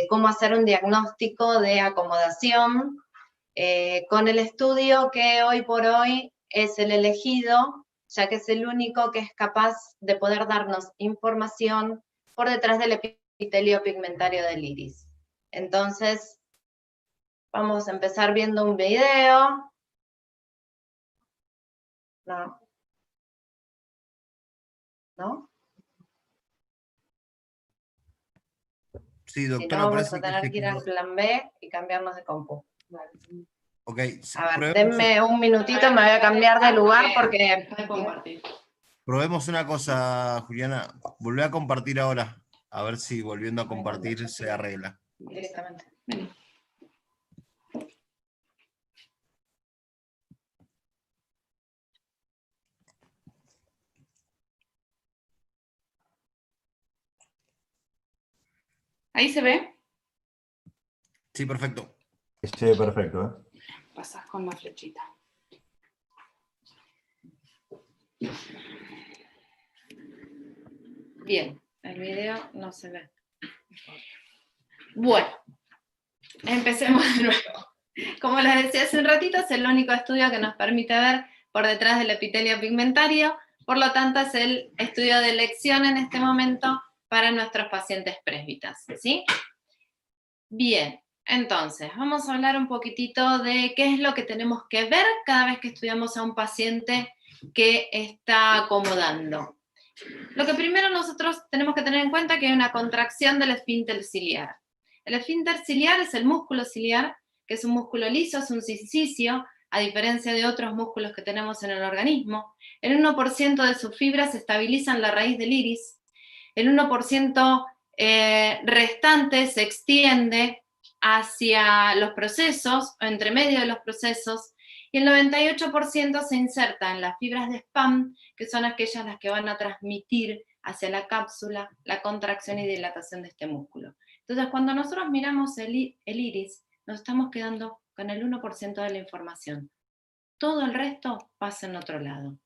cómo hacer un diagnóstico de acomodación con el estudio que hoy por hoy es el elegido, ya que es el único que es capaz de poder darnos información por detrás del epitelio pigmentario del iris. Entonces, vamos a empezar viendo un video. No. ¿No? Sí, doctora, si no, vamos parece a tener que ir al plan B y cambiarnos de compu. Ok, A ver, denme un minutito, me voy a cambiar de lugar porque... Probemos una cosa, Juliana. Volvé a compartir ahora. A ver si volviendo a compartir se arregla. Directamente. ¿Ahí se ve? Sí, perfecto. Sí, perfecto, ¿eh? Pasas con la flechita. Bien, el video no se ve. Bueno, empecemos de nuevo. Como les decía hace un ratito, es el único estudio que nos permite ver por detrás del epitelio pigmentario, por lo tanto es el estudio de elección en este momento para nuestros pacientes presbitas, ¿sí? Bien, entonces, vamos a hablar un poquitito de qué es lo que tenemos que ver cada vez que estudiamos a un paciente que está acomodando. Lo que primero nosotros tenemos que tener en cuenta es que hay una contracción del esfínter ciliar. El esfínter ciliar es el músculo ciliar, que es un músculo liso, es un silicio, a diferencia de otros músculos que tenemos en el organismo. El 1% de sus fibras se estabilizan en la raíz del iris. El 1% restante se extiende hacia los procesos, o entre medio de los procesos, y el 98% se inserta en las fibras de SPAM, que son aquellas las que van a transmitir hacia la cápsula la contracción y dilatación de este músculo. Entonces, cuando nosotros miramos el iris, nos estamos quedando con el 1% de la información. Todo el resto pasa en otro lado.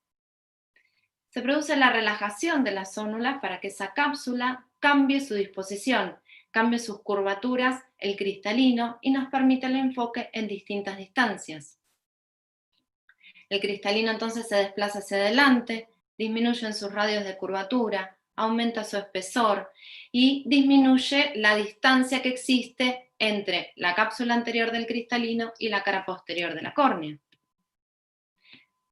Se produce la relajación de las zónulas para que esa cápsula cambie su disposición, cambie sus curvaturas, el cristalino, y nos permite el enfoque en distintas distancias. El cristalino entonces se desplaza hacia adelante, disminuye en sus radios de curvatura, aumenta su espesor y disminuye la distancia que existe entre la cápsula anterior del cristalino y la cara posterior de la córnea.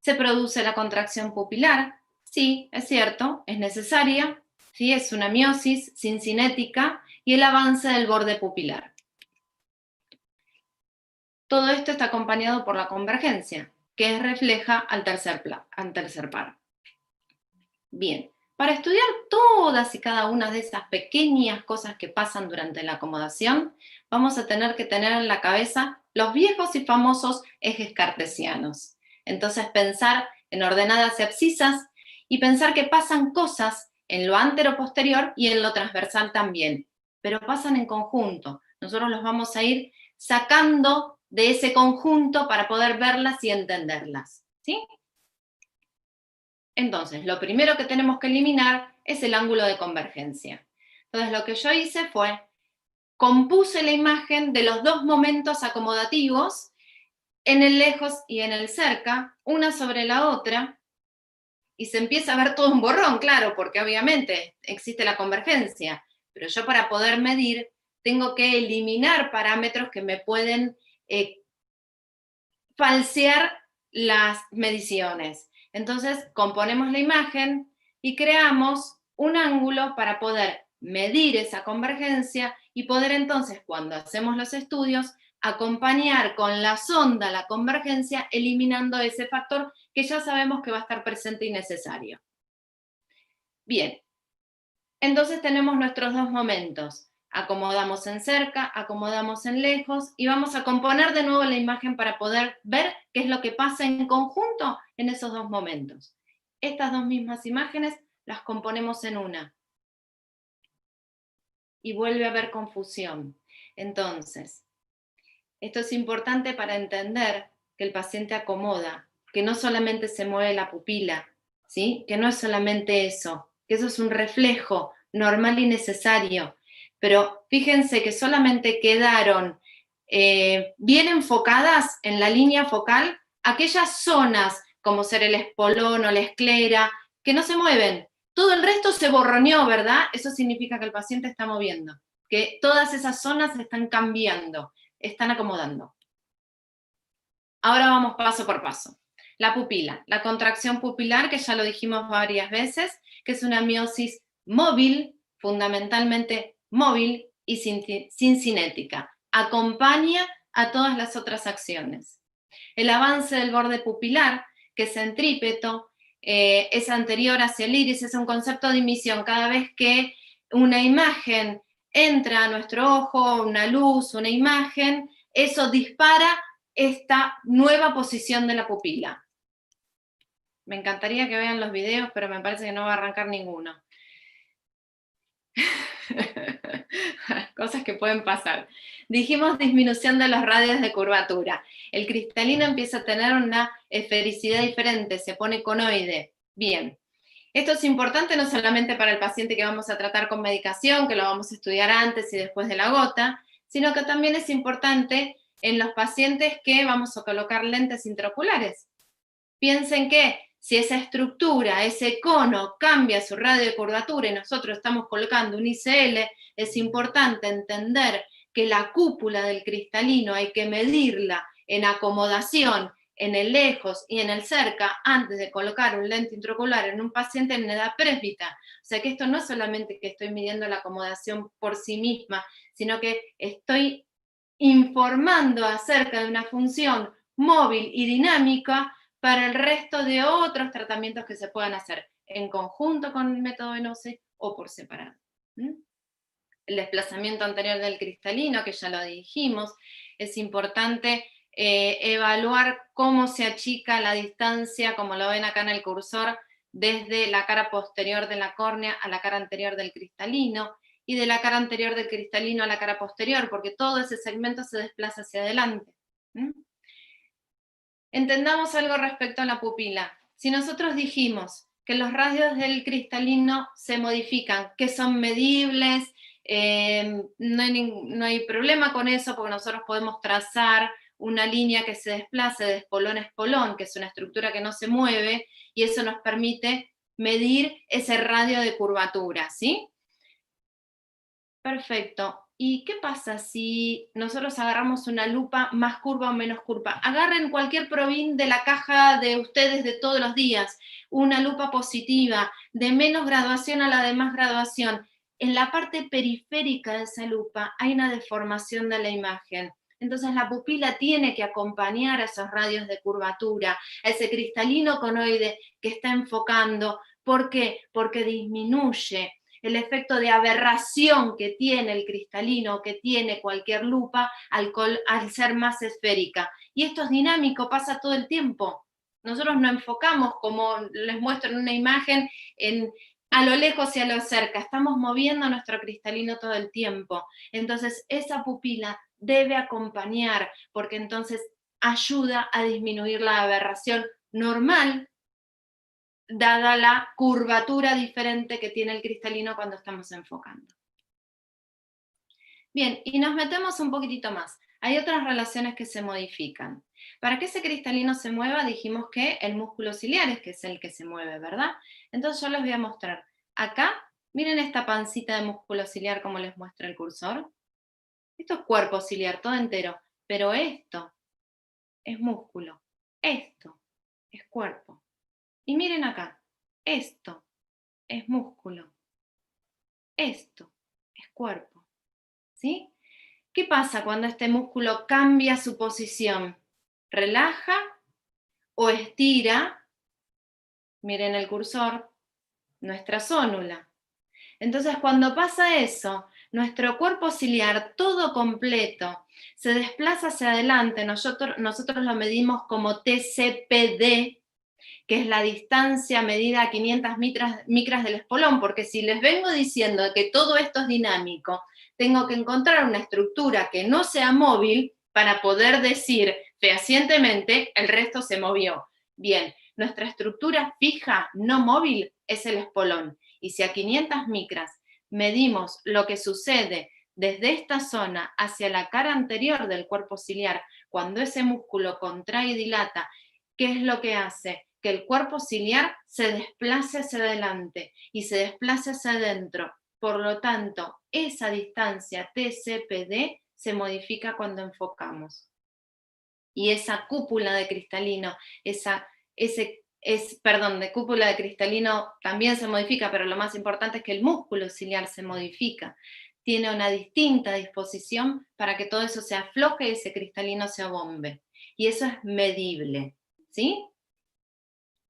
Se produce la contracción pupilar. Sí, es cierto, es necesaria, ¿sí? Es una miosis cincinética y el avance del borde pupilar. Todo esto está acompañado por la convergencia, que refleja al tercer par. Bien, para estudiar todas y cada una de esas pequeñas cosas que pasan durante la acomodación, vamos a tener que tener en la cabeza los viejos y famosos ejes cartesianos. Entonces pensar en ordenadas y abscisas y pensar que pasan cosas en lo antero-posterior y en lo transversal también, pero pasan en conjunto. Nosotros los vamos a ir sacando de ese conjunto para poder verlas y entenderlas, ¿sí? Entonces, lo primero que tenemos que eliminar es el ángulo de convergencia. Entonces, lo que yo hice fue, compuse la imagen de los dos momentos acomodativos, en el lejos y en el cerca, una sobre la otra, y se empieza a ver todo un borrón, claro, porque obviamente existe la convergencia, pero yo para poder medir tengo que eliminar parámetros que me pueden falsear las mediciones. Entonces, componemos la imagen y creamos un ángulo para poder medir esa convergencia y poder entonces, cuando hacemos los estudios, acompañar con la sonda la convergencia, eliminando ese factor que ya sabemos que va a estar presente y necesario. Bien, entonces tenemos nuestros dos momentos. Acomodamos en cerca, acomodamos en lejos y vamos a componer de nuevo la imagen para poder ver qué es lo que pasa en conjunto en esos dos momentos. Estas dos mismas imágenes las componemos en una. Y vuelve a haber confusión. Entonces, esto es importante para entender que el paciente acomoda, que no solamente se mueve la pupila, ¿sí? Que no es solamente eso, que eso es un reflejo normal y necesario. Pero fíjense que solamente quedaron bien enfocadas en la línea focal aquellas zonas, como ser el espolón o la esclera, que no se mueven. Todo el resto se borroneó, ¿verdad? Eso significa que el paciente está moviendo, que todas esas zonas están cambiando, están acomodando. Ahora vamos paso por paso. La pupila, la contracción pupilar, que ya lo dijimos varias veces, que es una miosis móvil, fundamentalmente móvil y cincinética. Acompaña a todas las otras acciones. El avance del borde pupilar, que es centrípeto, es anterior hacia el iris, es un concepto de emisión. Cada vez que una imagen entra a nuestro ojo, una luz, una imagen, eso dispara esta nueva posición de la pupila. Me encantaría que vean los videos, pero me parece que no va a arrancar ninguno. Cosas que pueden pasar. Dijimos disminución de los radios de curvatura. El cristalino empieza a tener una esfericidad diferente, se pone conoide. Bien. Esto es importante no solamente para el paciente que vamos a tratar con medicación, que lo vamos a estudiar antes y después de la gota, sino que también es importante en los pacientes que vamos a colocar lentes intraoculares. Piensen que si esa estructura, ese cono, cambia su radio de curvatura y nosotros estamos colocando un ICL, es importante entender que la cúpula del cristalino hay que medirla en acomodación, en el lejos y en el cerca, antes de colocar un lente intraocular en un paciente en edad presbita. O sea que esto no es solamente que estoy midiendo la acomodación por sí misma, sino que estoy informando acerca de una función móvil y dinámica para el resto de otros tratamientos que se puedan hacer en conjunto con el método venoso o por separado. El desplazamiento anterior del cristalino, que ya lo dijimos, es importante evaluar cómo se achica la distancia, como lo ven acá en el cursor, desde la cara posterior de la córnea a la cara anterior del cristalino, y de la cara anterior del cristalino a la cara posterior, porque todo ese segmento se desplaza hacia adelante. Entendamos algo respecto a la pupila. Si nosotros dijimos que los radios del cristalino se modifican, que son medibles, no hay problema con eso, porque nosotros podemos trazar una línea que se desplace de espolón a espolón, que es una estructura que no se mueve, y eso nos permite medir ese radio de curvatura, ¿sí? Perfecto. ¿Y qué pasa si nosotros agarramos una lupa más curva o menos curva? Agarren cualquier probín de la caja de ustedes de todos los días, una lupa positiva, de menos graduación a la de más graduación. En la parte periférica de esa lupa hay una deformación de la imagen. Entonces la pupila tiene que acompañar a esos radios de curvatura, a ese cristalino conoide que está enfocando. ¿Por qué? Porque disminuye el efecto de aberración que tiene el cristalino, que tiene cualquier lupa al ser más esférica. Y esto es dinámico, pasa todo el tiempo. Nosotros no enfocamos, como les muestro en una imagen, a lo lejos y a lo cerca. Estamos moviendo nuestro cristalino todo el tiempo. Entonces esa pupila debe acompañar, porque entonces ayuda a disminuir la aberración normal, dada la curvatura diferente que tiene el cristalino cuando estamos enfocando. Bien, y nos metemos un poquitito más. Hay otras relaciones que se modifican. Para que ese cristalino se mueva, dijimos que el músculo ciliar es que es el que se mueve, ¿verdad? Entonces yo les voy a mostrar. Acá, miren esta pancita de músculo ciliar como les muestra el cursor. Esto es cuerpo ciliar, todo entero. Pero esto es músculo. Esto es cuerpo. Y miren acá, esto es músculo, esto es cuerpo, ¿sí? ¿Qué pasa cuando este músculo cambia su posición? ¿Relaja o estira? Miren el cursor, nuestra zónula. Entonces cuando pasa eso, nuestro cuerpo ciliar todo completo se desplaza hacia adelante, nosotros lo medimos como TCPD, que es la distancia medida a 500 micras del espolón, porque si les vengo diciendo que todo esto es dinámico, tengo que encontrar una estructura que no sea móvil para poder decir fehacientemente el resto se movió. Bien, nuestra estructura fija, no móvil, es el espolón. Y si a 500 micras medimos lo que sucede desde esta zona hacia la cara anterior del cuerpo ciliar, cuando ese músculo contrae y dilata, ¿qué es lo que hace? Que el cuerpo ciliar se desplace hacia adelante y se desplace hacia adentro. Por lo tanto, esa distancia TCPD se modifica cuando enfocamos. Y esa cúpula de cristalino, de cúpula de cristalino también se modifica, pero lo más importante es que el músculo ciliar se modifica. Tiene una distinta disposición para que todo eso se afloje y ese cristalino se abombe. Y eso es medible, ¿sí?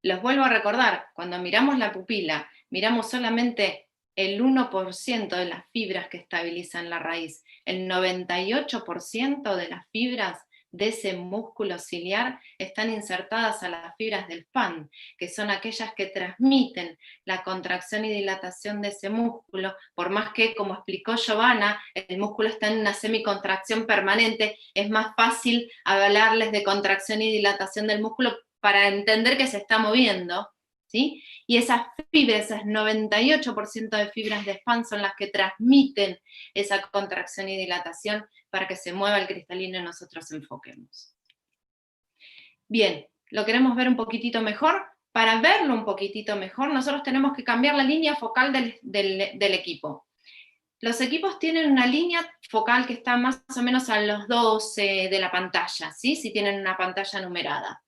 Los vuelvo a recordar, cuando miramos la pupila, miramos solamente el 1% de las fibras que estabilizan la raíz. El 98% de las fibras de ese músculo ciliar están insertadas a las fibras del fan, que son aquellas que transmiten la contracción y dilatación de ese músculo, por más que, como explicó Giovanna, el músculo está en una semicontracción permanente, es más fácil hablarles de contracción y dilatación del músculo para entender que se está moviendo, ¿sí? Y esas fibras, esas 98% de fibras de fan son las que transmiten esa contracción y dilatación para que se mueva el cristalino y nosotros enfoquemos. Bien, ¿lo queremos ver un poquitito mejor? Para verlo un poquitito mejor, nosotros tenemos que cambiar la línea focal del equipo. Los equipos tienen una línea focal que está más o menos a los 12 de la pantalla, ¿sí? Si tienen una pantalla numerada.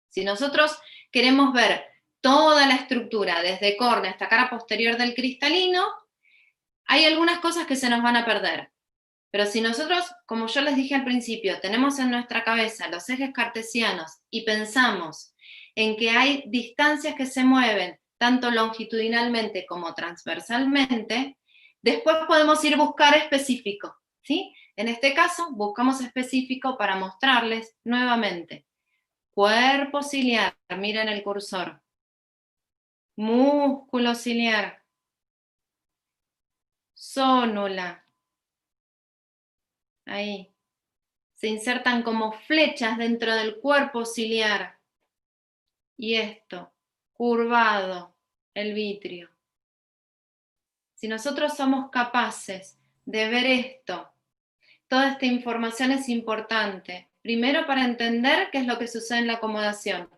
Si nosotros queremos ver toda la estructura, desde córnea hasta cara posterior del cristalino, hay algunas cosas que se nos van a perder. Pero si nosotros, como yo les dije al principio, tenemos en nuestra cabeza los ejes cartesianos y pensamos en que hay distancias que se mueven tanto longitudinalmente como transversalmente, después podemos ir a buscar específico, ¿sí? En este caso, buscamos específico para mostrarles nuevamente. Cuerpo ciliar, miren el cursor. Músculo ciliar. Zónula. Ahí. Se insertan como flechas dentro del cuerpo ciliar. Y esto, curvado, el vitrio. Si nosotros somos capaces de ver esto, toda esta información es importante. Primero, para entender qué es lo que sucede en la acomodación.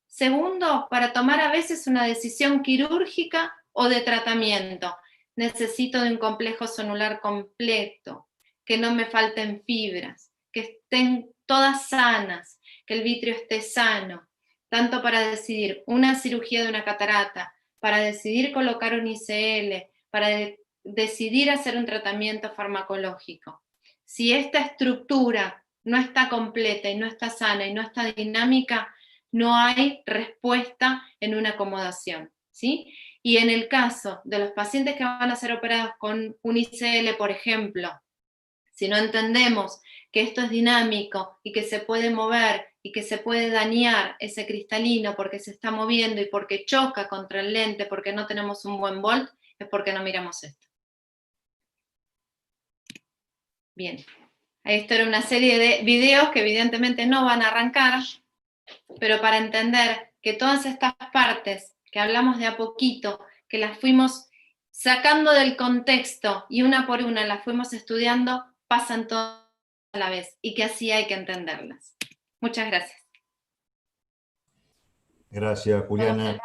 Segundo, para tomar a veces una decisión quirúrgica o de tratamiento. Necesito de un complejo zonular completo, que no me falten fibras, que estén todas sanas, que el vitrio esté sano, tanto para decidir una cirugía de una catarata, para decidir colocar un ICL, para decidir hacer un tratamiento farmacológico. Si esta estructura no está completa y no está sana y no está dinámica, no hay respuesta en una acomodación, ¿sí? Y en el caso de los pacientes que van a ser operados con un ICL, por ejemplo, si no entendemos que esto es dinámico y que se puede mover y que se puede dañar ese cristalino porque se está moviendo y porque choca contra el lente, porque no tenemos un buen volt, es porque no miramos esto. Bien, esto era una serie de videos que evidentemente no van a arrancar, pero para entender que todas estas partes que hablamos de a poquito, que las fuimos sacando del contexto y una por una las fuimos estudiando, pasan todas a la vez y que así hay que entenderlas. Muchas gracias. Gracias, Juliana.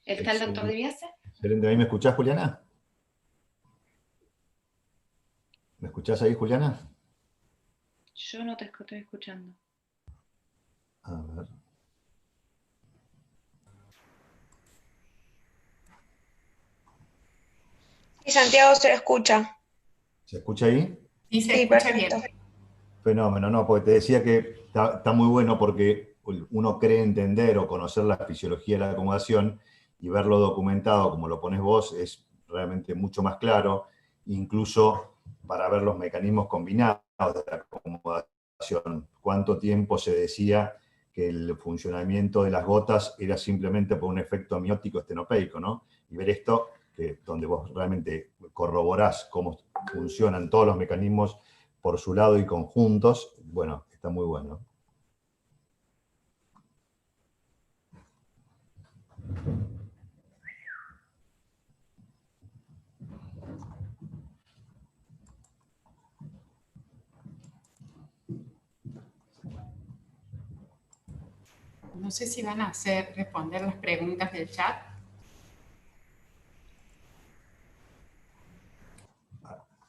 ¿Está el doctor Dibiase? Excelente. ¿Ahí me escuchás, Juliana? ¿Me escuchás ahí, Juliana? Yo no te estoy escuchando. A ver. Y Santiago se lo escucha. ¿Se escucha ahí? Sí, se Sí, escucha perfecto. bien. Fenómeno, no, porque te decía que está muy bueno porque uno cree entender o conocer la fisiología de la acomodación y verlo documentado como lo pones vos es realmente mucho más claro, incluso para ver los mecanismos combinados de la acomodación. Cuánto tiempo se decía que el funcionamiento de las gotas era simplemente por un efecto amniótico estenopeico, ¿no? Y ver esto, donde vos realmente corroborás cómo funcionan todos los mecanismos por su lado y conjuntos, bueno, está muy bueno. No sé si van a responder las preguntas del chat.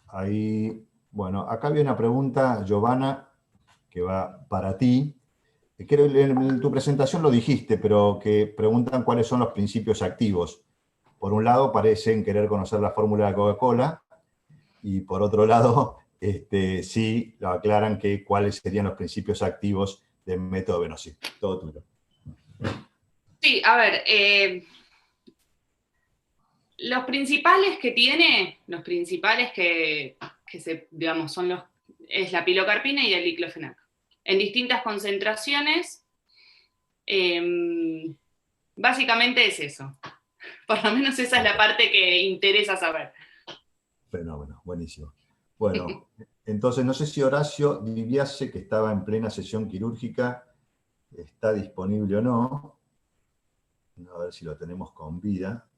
Ahí, bueno, acá había una pregunta, Giovanna, que va para ti. Creo que en tu presentación lo dijiste, pero que preguntan cuáles son los principios activos. Por un lado, parecen querer conocer la fórmula de Coca-Cola, y por otro lado, sí lo aclaran que cuáles serían los principios activos del método Venosi. Todo tuyo. Sí, a ver, los principales que tiene, digamos, es la pilocarpina y el diclofenac. En distintas concentraciones, básicamente es eso. Por lo menos esa es la parte que interesa saber. Fenómeno, buenísimo. Bueno, entonces no sé si Horacio Dibiase, que estaba en plena sesión quirúrgica, está disponible o no. A ver si lo tenemos con vida.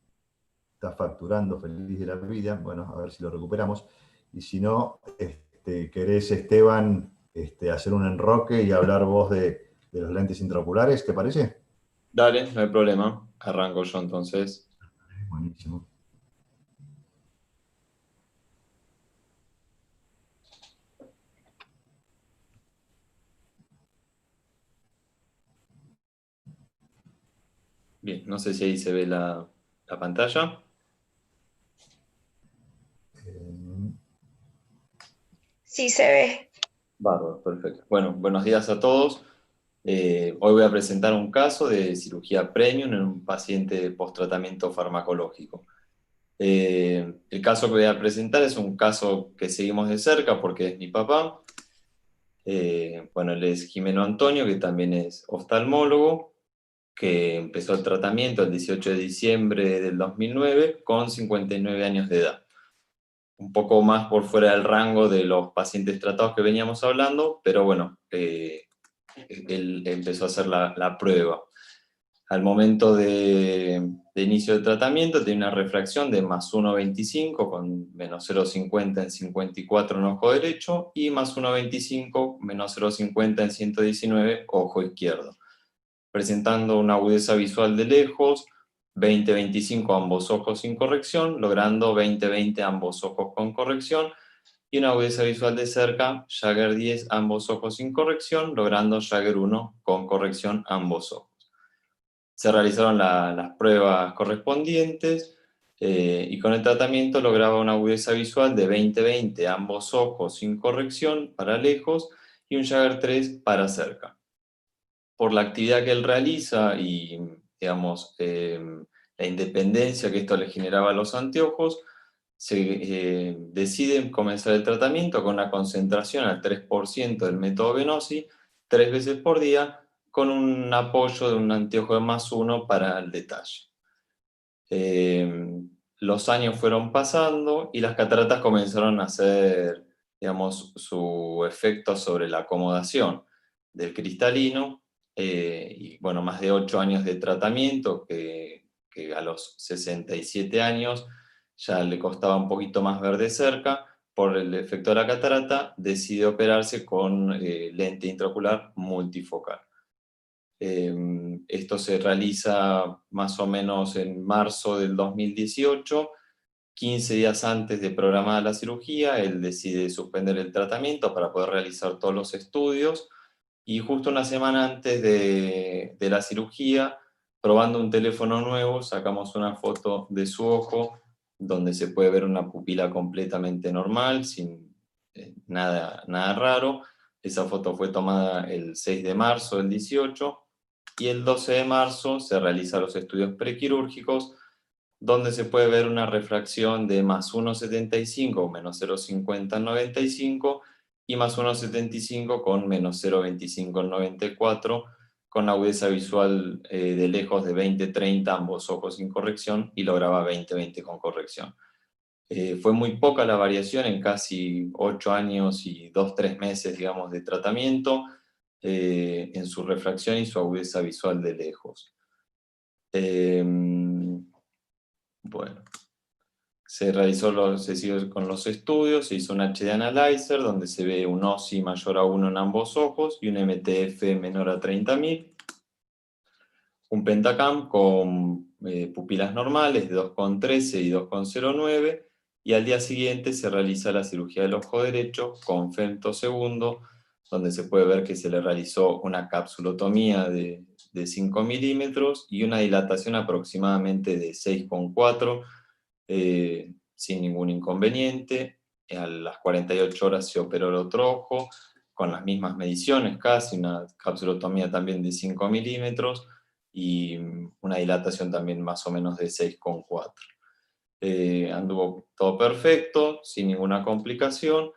Está facturando, feliz de la vida. Bueno, a ver si lo recuperamos. Y si no, querés, Esteban, hacer un enroque y hablar vos de los lentes intraoculares, ¿te parece? Dale, no hay problema. Arranco yo entonces. Buenísimo. Bien, no sé si ahí se ve la pantalla. Sí, se ve. Bárbaro, perfecto. Bueno, buenos días a todos. Hoy voy a presentar un caso de cirugía premium en un paciente post-tratamiento farmacológico. El caso que voy a presentar es un caso que seguimos de cerca porque es mi papá. Bueno, él es Jimeno Antonio, que también es oftalmólogo, que empezó el tratamiento el 18 de diciembre del 2009 con 59 años de edad. Un poco más por fuera del rango de los pacientes tratados que veníamos hablando, pero bueno, él empezó a hacer la prueba. Al momento de inicio del tratamiento tiene una refracción de más 1,25 con menos 0,50 en 54 en ojo derecho y más 1,25 menos 0,50 en 119 ojo izquierdo, presentando una agudeza visual de lejos, 20-25 ambos ojos sin corrección, logrando 20-20 ambos ojos con corrección, y una agudeza visual de cerca, Jagger 10 ambos ojos sin corrección, logrando Jagger 1 con corrección ambos ojos. Se realizaron las pruebas correspondientes y con el tratamiento lograba una agudeza visual de 20-20 ambos ojos sin corrección para lejos y un Jagger 3 para cerca. Por la actividad que él realiza y, digamos, la independencia que esto le generaba a los anteojos, se decide comenzar el tratamiento con una concentración al 3% del método Venosi, 3 veces por día, con un apoyo de un anteojo de más 1 para el detalle. Los años fueron pasando y las cataratas comenzaron a hacer, digamos, su efecto sobre la acomodación del cristalino, y bueno, más de 8 años de tratamiento que a los 67 años ya le costaba un poquito más ver de cerca. Por el efecto de la catarata, decide operarse con lente intraocular multifocal. Esto se realiza más o menos en marzo del 2018, 15 días antes de programada la cirugía. Él decide suspender el tratamiento para poder realizar todos los estudios, y justo una semana antes de la cirugía, probando un teléfono nuevo, sacamos una foto de su ojo, donde se puede ver una pupila completamente normal, sin nada raro. Esa foto fue tomada el 6 de marzo del 18, y el 12 de marzo se realizan los estudios prequirúrgicos, donde se puede ver una refracción de más 1,75 menos 0,50 en 95, y más 1,75 con menos 0,25 en 94, con agudeza visual de lejos de 20-30 ambos ojos sin corrección, y lograba 20-20 con corrección. Fue muy poca la variación en casi 8 años y 2-3 meses, digamos, de tratamiento, en su refracción y su agudeza visual de lejos. Bueno, se siguió con los estudios, se hizo un HD Analyzer donde se ve un OSI mayor a 1 en ambos ojos y un MTF menor a 30.000, un Pentacam con pupilas normales de 2,13 y 2,09, y al día siguiente se realiza la cirugía del ojo derecho con femto segundo, donde se puede ver que se le realizó una capsulotomía de 5 milímetros y una dilatación aproximadamente de 6,4, sin ningún inconveniente. A las 48 horas se operó el otro ojo, con las mismas mediciones casi, una capsulotomía también de 5 milímetros y una dilatación también más o menos de 6,4. Anduvo todo perfecto, sin ninguna complicación.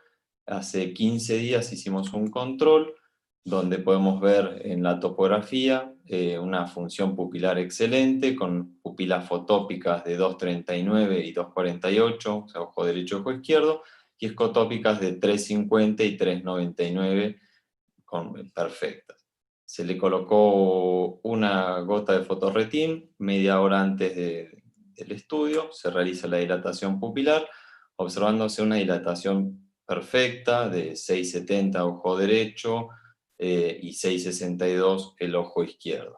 Hace 15 días hicimos un control donde podemos ver en la topografía una función pupilar excelente, con pupilas fotópicas de 2,39 y 2,48, o sea, ojo derecho, ojo izquierdo, y escotópicas de 3,50 y 3,99, perfectas. Se le colocó una gota de fotorretín media hora antes del estudio, se realiza la dilatación pupilar, observándose una dilatación perfecta de 6,70 ojo derecho y 6,62 el ojo izquierdo.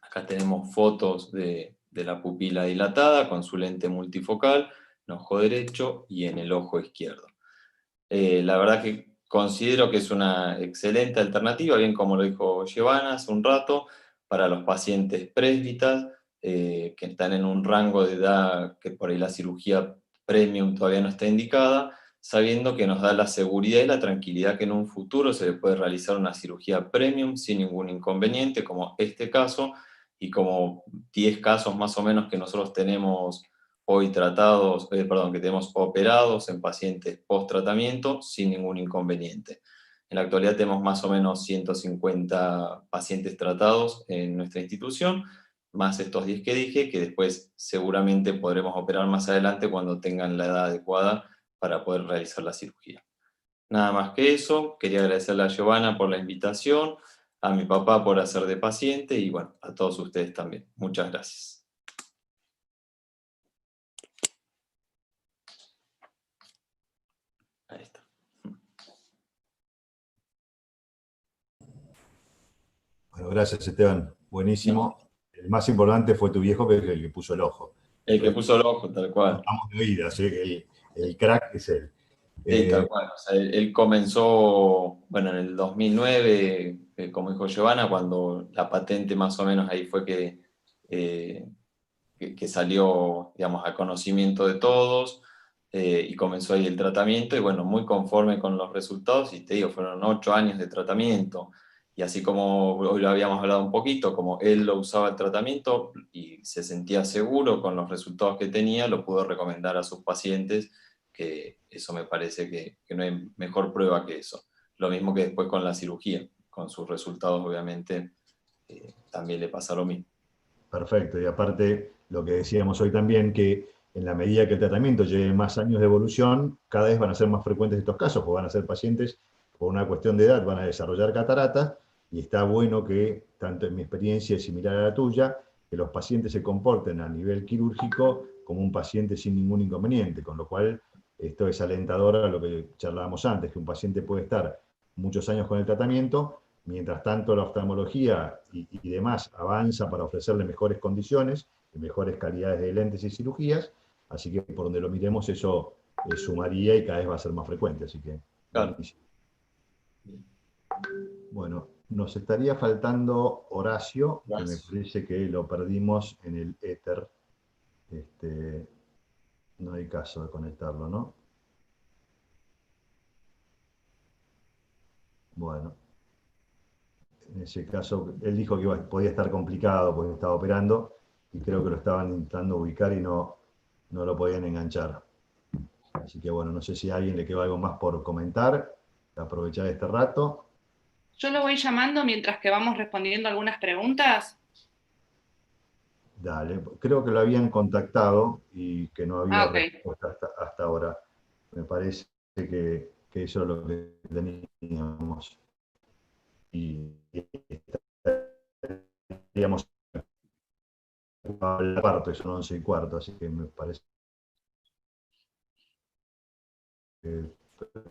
Acá tenemos fotos de la pupila dilatada con su lente multifocal en ojo derecho y en el ojo izquierdo. La verdad que considero que es una excelente alternativa, bien como lo dijo Giovanna hace un rato, para los pacientes presbitas que están en un rango de edad que por ahí la cirugía premium todavía no está indicada, sabiendo que nos da la seguridad y la tranquilidad que en un futuro se le puede realizar una cirugía premium sin ningún inconveniente, como este caso, y como 10 casos más o menos que nosotros tenemos hoy tratados, que tenemos operados en pacientes post-tratamiento sin ningún inconveniente. En la actualidad tenemos más o menos 150 pacientes tratados en nuestra institución, más estos 10 que dije, que después seguramente podremos operar más adelante cuando tengan la edad adecuada para poder realizar la cirugía. Nada más que eso, quería agradecerle a Giovanna por la invitación, a mi papá por hacer de paciente y bueno, a todos ustedes también. Muchas gracias. Ahí está. Bueno, gracias Esteban, buenísimo. El más importante fue tu viejo, que es el que puso el ojo. El que puso el ojo, tal cual. Estamos de oídas, el crack es él. Sí, tal cual. O sea, él comenzó, bueno, en el 2009, como dijo Giovanna, cuando la patente más o menos ahí fue que salió, digamos, a conocimiento de todos, y comenzó ahí el tratamiento, y bueno, muy conforme con los resultados, y te digo, fueron 8 años de tratamiento, y así como hoy lo habíamos hablado un poquito, como él lo usaba el tratamiento y se sentía seguro con los resultados que tenía, lo pudo recomendar a sus pacientes, que eso me parece que no hay mejor prueba que eso. Lo mismo que después con la cirugía, con sus resultados obviamente también le pasa lo mismo. Perfecto, y aparte lo que decíamos hoy también, que en la medida que el tratamiento lleve más años de evolución, cada vez van a ser más frecuentes estos casos, porque van a ser pacientes por una cuestión de edad, van a desarrollar cataratas, y está bueno que, tanto en mi experiencia es similar a la tuya, que los pacientes se comporten a nivel quirúrgico como un paciente sin ningún inconveniente, con lo cual esto es alentador a lo que charlábamos antes, que un paciente puede estar muchos años con el tratamiento, mientras tanto la oftalmología y demás avanza para ofrecerle mejores condiciones, y mejores calidades de lentes y cirugías, así que por donde lo miremos eso sumaría y cada vez va a ser más frecuente, así que... Claro. Bueno, nos estaría faltando Horacio, que me parece que lo perdimos en el éter. No hay caso de conectarlo, ¿no? Bueno, en ese caso, él dijo que podía estar complicado porque estaba operando, y creo que lo estaban intentando ubicar y no lo podían enganchar. Así que bueno, no sé si a alguien le quedó algo más por comentar, aprovechar este rato. Yo lo voy llamando mientras que vamos respondiendo algunas preguntas. Dale, creo que lo habían contactado y que no había respuesta hasta ahora. Me parece que eso es lo que teníamos. Y estaríamos a la parte, son 11:15, así que me parece que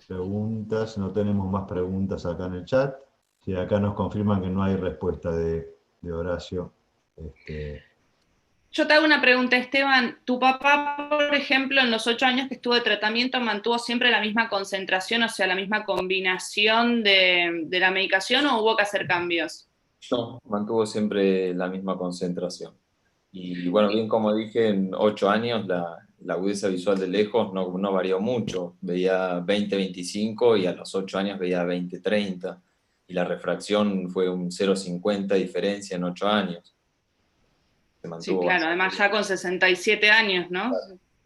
preguntas, no tenemos más preguntas acá en el chat. Si acá nos confirman que no hay respuesta de Horacio. Yo te hago una pregunta, Esteban. ¿Tu papá, por ejemplo, en los 8 años que estuvo de tratamiento, mantuvo siempre la misma concentración, o sea, la misma combinación de la medicación, o hubo que hacer cambios? No, mantuvo siempre la misma concentración. Y bueno, bien como dije, en 8 años la agudeza visual de lejos no varió mucho. Veía 20-25 y a los 8 años veía 20-30. Y la refracción fue un 0,50 diferencia en 8 años. Sí, claro, además ya con 67 años, ¿no?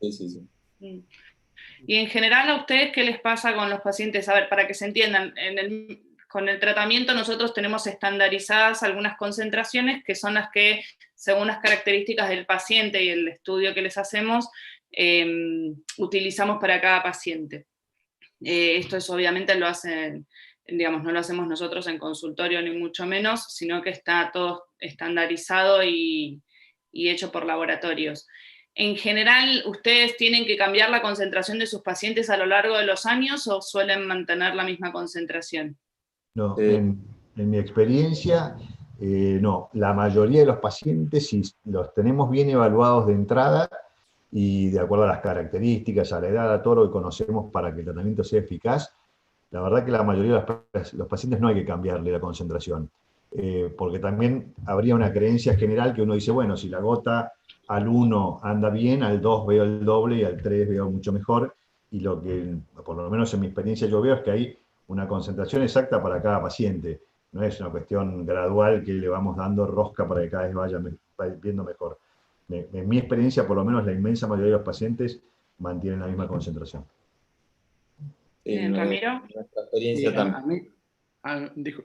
Sí, sí, sí. Y en general, ¿a ustedes qué les pasa con los pacientes? A ver, para que se entiendan, con el tratamiento nosotros tenemos estandarizadas algunas concentraciones que son las que, según las características del paciente y el estudio que les hacemos, utilizamos para cada paciente. Esto es, obviamente lo hacen, digamos, no lo hacemos nosotros en consultorio ni mucho menos, sino que está todo estandarizado y hecho por laboratorios. En general, ¿ustedes tienen que cambiar la concentración de sus pacientes a lo largo de los años o suelen mantener la misma concentración? No, en mi experiencia, no. La mayoría de los pacientes, si los tenemos bien evaluados de entrada y de acuerdo a las características, a la edad, a todo lo que conocemos para que el tratamiento sea eficaz, la verdad que la mayoría de los pacientes no hay que cambiarle la concentración. Porque también habría una creencia general que uno dice, bueno, si la gota al 1 anda bien, al 2 veo el doble y al 3 veo mucho mejor, y lo que, por lo menos en mi experiencia yo veo, es que hay una concentración exacta para cada paciente, no es una cuestión gradual que le vamos dando rosca para que cada vez vaya viendo mejor. En mi experiencia, por lo menos la inmensa mayoría de los pacientes mantienen la misma concentración. Bien, Ramiro. Nuestra experiencia también.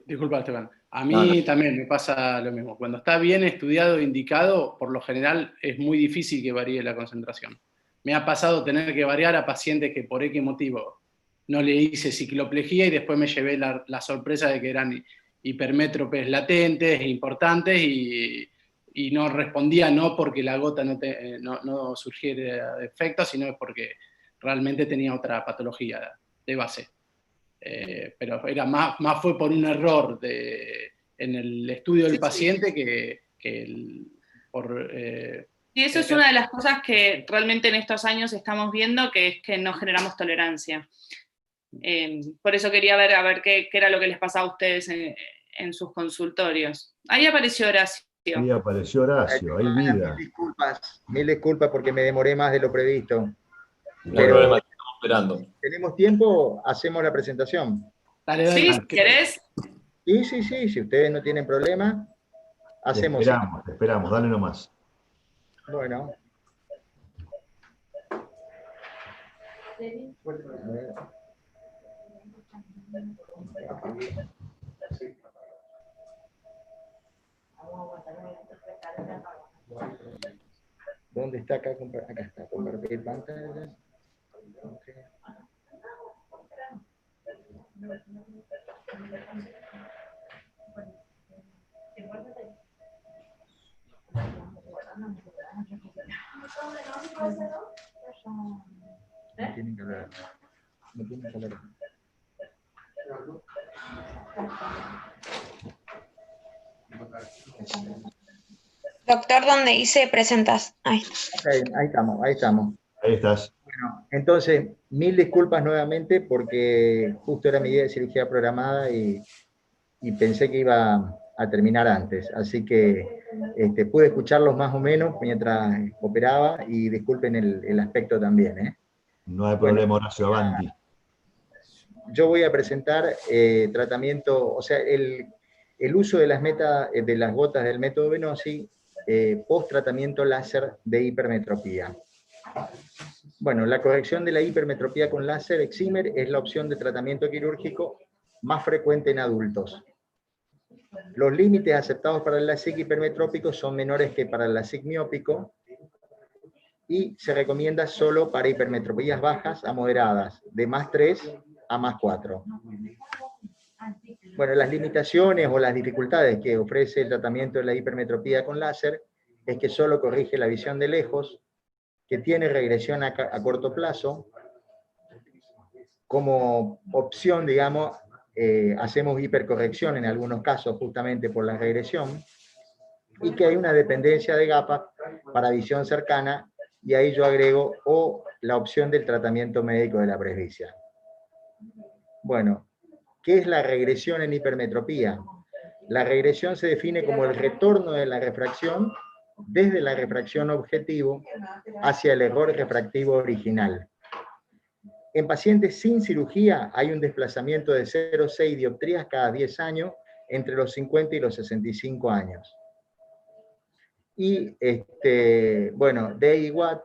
Disculpa, Esteban. A mí también me pasa lo mismo. Cuando está bien estudiado e indicado, por lo general es muy difícil que varíe la concentración. Me ha pasado tener que variar a pacientes que por X motivo no le hice cicloplejía y después me llevé la sorpresa de que eran hipermétropes latentes e importantes y no respondía no porque la gota no surgiera de efecto, sino porque realmente tenía otra patología de base. Pero era más fue por un error en el estudio del paciente que por... Y eso es una de las cosas que realmente en estos años estamos viendo, que es que no generamos tolerancia. Por eso quería ver a ver qué era lo que les pasaba a ustedes en sus consultorios. Ahí apareció Horacio. Ahí apareció Horacio, hay vida. Mil disculpas porque me demoré más de lo previsto. No hay problema, estamos esperando. ¿Tenemos tiempo? ¿Hacemos la presentación? Dale, sí, si querés. Sí, si ustedes no tienen problema, hacemos. Esperamos, dale nomás. Bueno. ¿Dónde está acá? Acá está, compartir pantalla. Okay. No tienen que hablar. No tienen que hablar. Doctor, ¿dónde dice presentas? Ahí estamos, ahí estamos. Ahí estás. Bueno, entonces, mil disculpas nuevamente porque justo era mi día de cirugía programada y pensé que iba a terminar antes. Así que pude escucharlos más o menos mientras operaba y disculpen el aspecto también. No hay problema, Horacio, avanti. Yo voy a presentar tratamiento, o sea, el uso de las gotas del método Venosi post tratamiento láser de hipermetropía. Bueno, la corrección de la hipermetropía con láser excimer es la opción de tratamiento quirúrgico más frecuente en adultos. Los límites aceptados para el LASIK hipermetrópico son menores que para el LASIK miópico y se recomienda solo para hipermetropías bajas a moderadas, de +3 a +4. Bueno, las limitaciones o las dificultades que ofrece el tratamiento de la hipermetropía con láser es que solo corrige la visión de lejos, que tiene regresión a corto plazo. Como opción, digamos, hacemos hipercorrección en algunos casos justamente por la regresión, y que hay una dependencia de gafas para visión cercana, y ahí yo agrego la opción del tratamiento médico de la presbicia. Bueno, ¿qué es la regresión en hipermetropía? La regresión se define como el retorno de la refracción desde la refracción objetivo hacia el error refractivo original. En pacientes sin cirugía hay un desplazamiento de 0,6 dioptrías cada 10 años entre los 50 y los 65 años. Y, bueno, Day y Watt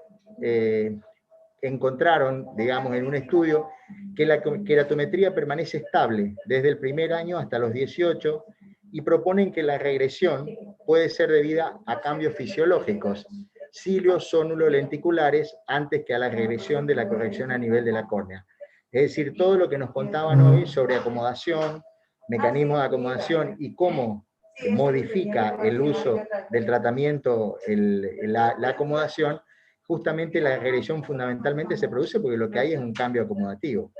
encontraron, digamos, en un estudio que la queratometría permanece estable desde el primer año hasta los 18 y proponen que la regresión puede ser debida a cambios fisiológicos, cilios lenticulares, antes que a la regresión de la corrección a nivel de la córnea. Es decir, todo lo que nos contaban hoy sobre acomodación, mecanismos de acomodación y cómo modifica el uso del tratamiento, la acomodación, justamente la regresión fundamentalmente se produce porque lo que hay es un cambio acomodativo.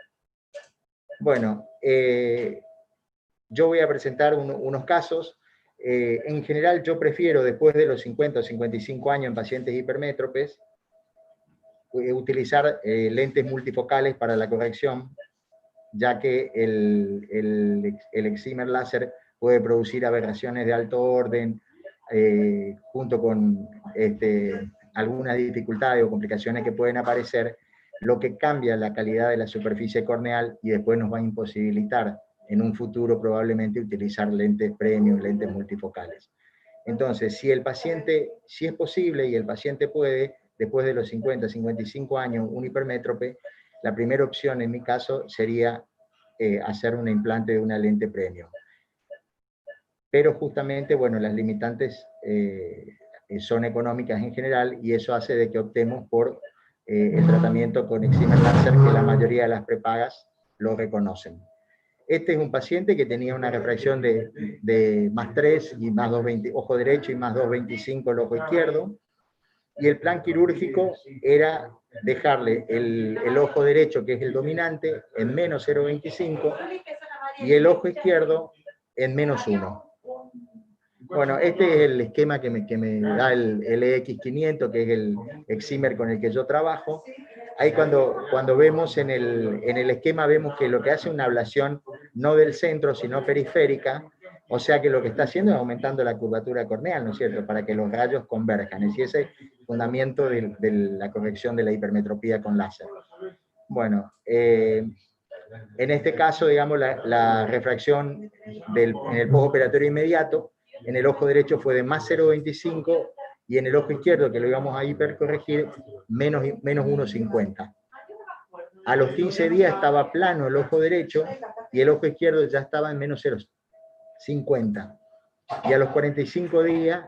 Bueno, yo voy a presentar unos casos. En general yo prefiero, después de los 50 o 55 años en pacientes hipermétropes, utilizar lentes multifocales para la corrección, ya que el excimer láser puede producir aberraciones de alto orden, junto con algunas dificultades o complicaciones que pueden aparecer, lo que cambia la calidad de la superficie corneal y después nos va a imposibilitar en un futuro probablemente utilizar lentes premium, lentes multifocales. Entonces, si es posible y el paciente puede, después de los 50, 55 años, un hipermétrope, la primera opción en mi caso sería hacer un implante de una lente premium. Pero justamente, bueno, las limitantes son económicas en general y eso hace de que optemos por el tratamiento con excimer láser, que la mayoría de las prepagas lo reconocen. Este es un paciente que tenía una refracción de más 3 y más 2,20, ojo derecho y más 2,25 el ojo izquierdo, y el plan quirúrgico era dejarle el ojo derecho, que es el dominante, en menos 0,25 y el ojo izquierdo en menos 1. Bueno, este es el esquema que me da el EX500, que es el excimer con el que yo trabajo. Ahí cuando vemos en el esquema, vemos que lo que hace una ablación no del centro, sino periférica, o sea que lo que está haciendo es aumentando la curvatura corneal, ¿no es cierto?, para que los rayos converjan. Es decir, ese es el fundamento de la corrección de la hipermetropía con láser. Bueno, en este caso, digamos, la refracción en el postoperatorio inmediato, en el ojo derecho fue de más 0,25 y en el ojo izquierdo, que lo íbamos a hipercorregir, menos 1,50. A los 15 días estaba plano el ojo derecho y el ojo izquierdo ya estaba en menos 0,50. Y a los 45 días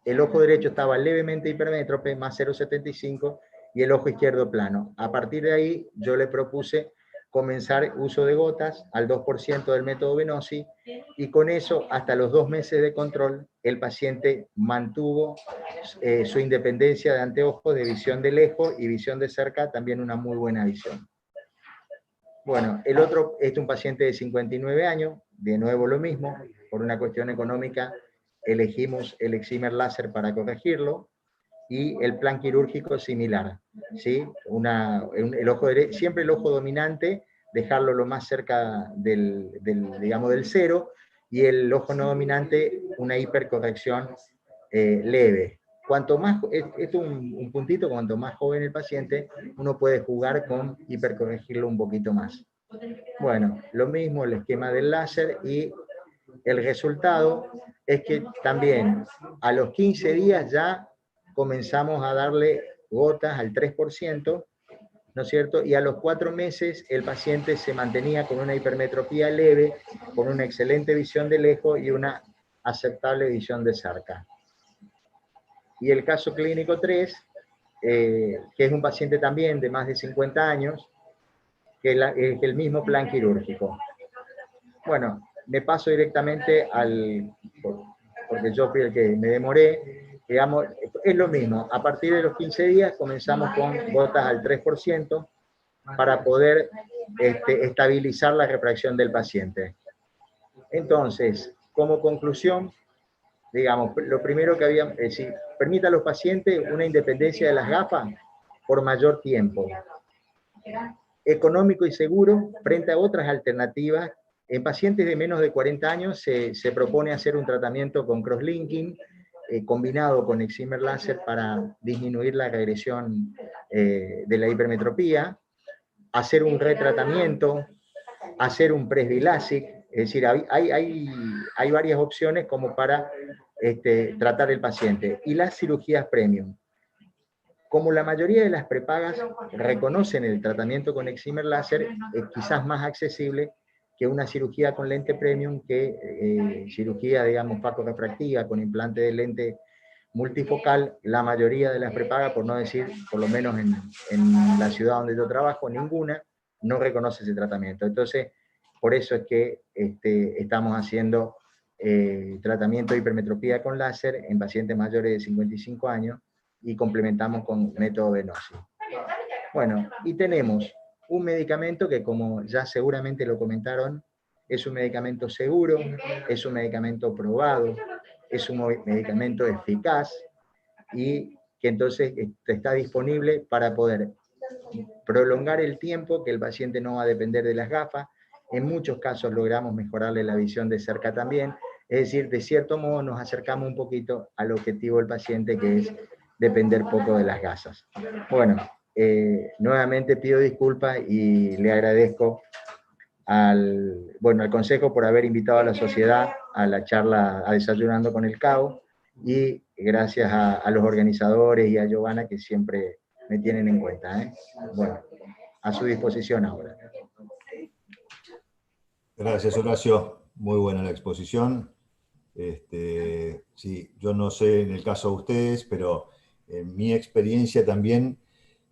el ojo derecho estaba levemente hipermétrope, más 0,75, y el ojo izquierdo plano. A partir de ahí yo le propuse comenzar uso de gotas al 2% del método Venosi, y con eso, hasta los 2 meses de control, el paciente mantuvo su independencia de anteojos de visión de lejos y visión de cerca, también una muy buena visión. Bueno, el otro es un paciente de 59 años, de nuevo lo mismo, por una cuestión económica elegimos el excimer láser para corregirlo, y el plan quirúrgico similar, ¿sí? El ojo derecho, siempre el ojo dominante, dejarlo lo más cerca digamos, del cero, y el ojo no dominante, una hipercorrección leve. Cuanto más, esto es un puntito, cuanto más joven el paciente, uno puede jugar con hipercorregirlo un poquito más. Bueno, lo mismo el esquema del láser, y el resultado es que también a los 15 días ya comenzamos a darle gotas al 3%, ¿no es cierto? Y a los 4 meses el paciente se mantenía con una hipermetropía leve, con una excelente visión de lejos y una aceptable visión de cerca. Y el caso clínico 3, que es un paciente también de más de 50 años, que es el mismo plan quirúrgico. Bueno, me paso directamente porque yo fui el que me demoré. Digamos, es lo mismo, a partir de los 15 días comenzamos con gotas al 3% para poder estabilizar la refracción del paciente. Entonces, como conclusión, digamos, lo primero que había, es decir, permita a los pacientes una independencia de las gafas por mayor tiempo. Económico y seguro frente a otras alternativas. En pacientes de menos de 40 años se propone hacer un tratamiento con crosslinking, combinado con excimer láser para disminuir la regresión de la hipermetropía, hacer un retratamiento, hacer un presbilasic, es decir, hay varias opciones como para tratar el paciente. Y las cirugías premium. Como la mayoría de las prepagas reconocen el tratamiento con excimer láser, es quizás más accesible que una cirugía con lente premium, que cirugía, digamos, facorefractiva con implante de lente multifocal. La mayoría de las prepagas, por no decir, por lo menos en la ciudad donde yo trabajo, ninguna no reconoce ese tratamiento. Entonces, por eso es que estamos haciendo tratamiento de hipermetropía con láser en pacientes mayores de 55 años y complementamos con método Venosi. Bueno, y tenemos un medicamento que, como ya seguramente lo comentaron, es un medicamento seguro, es un medicamento probado, es un medicamento eficaz, y que entonces está disponible para poder prolongar el tiempo que el paciente no va a depender de las gafas. En muchos casos logramos mejorarle la visión de cerca también, es decir, de cierto modo nos acercamos un poquito al objetivo del paciente, que es depender poco de las gasas. Bueno, nuevamente pido disculpas y le agradezco al Consejo por haber invitado a la sociedad a la charla a Desayunando con el CAO, y gracias a los organizadores y a Giovanna que siempre me tienen en cuenta, ¿eh? Bueno, a su disposición ahora. Gracias, Horacio. Muy buena la exposición. Sí, yo no sé en el caso de ustedes, pero en mi experiencia también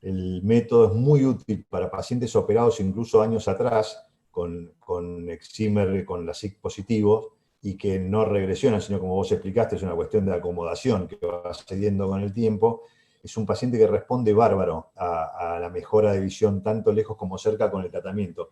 el método es muy útil para pacientes operados incluso años atrás con Excimer, con la SIC positivos, y que no regresionan, sino como vos explicaste, es una cuestión de acomodación que va cediendo con el tiempo. Es un paciente que responde bárbaro a la mejora de visión, tanto lejos como cerca con el tratamiento.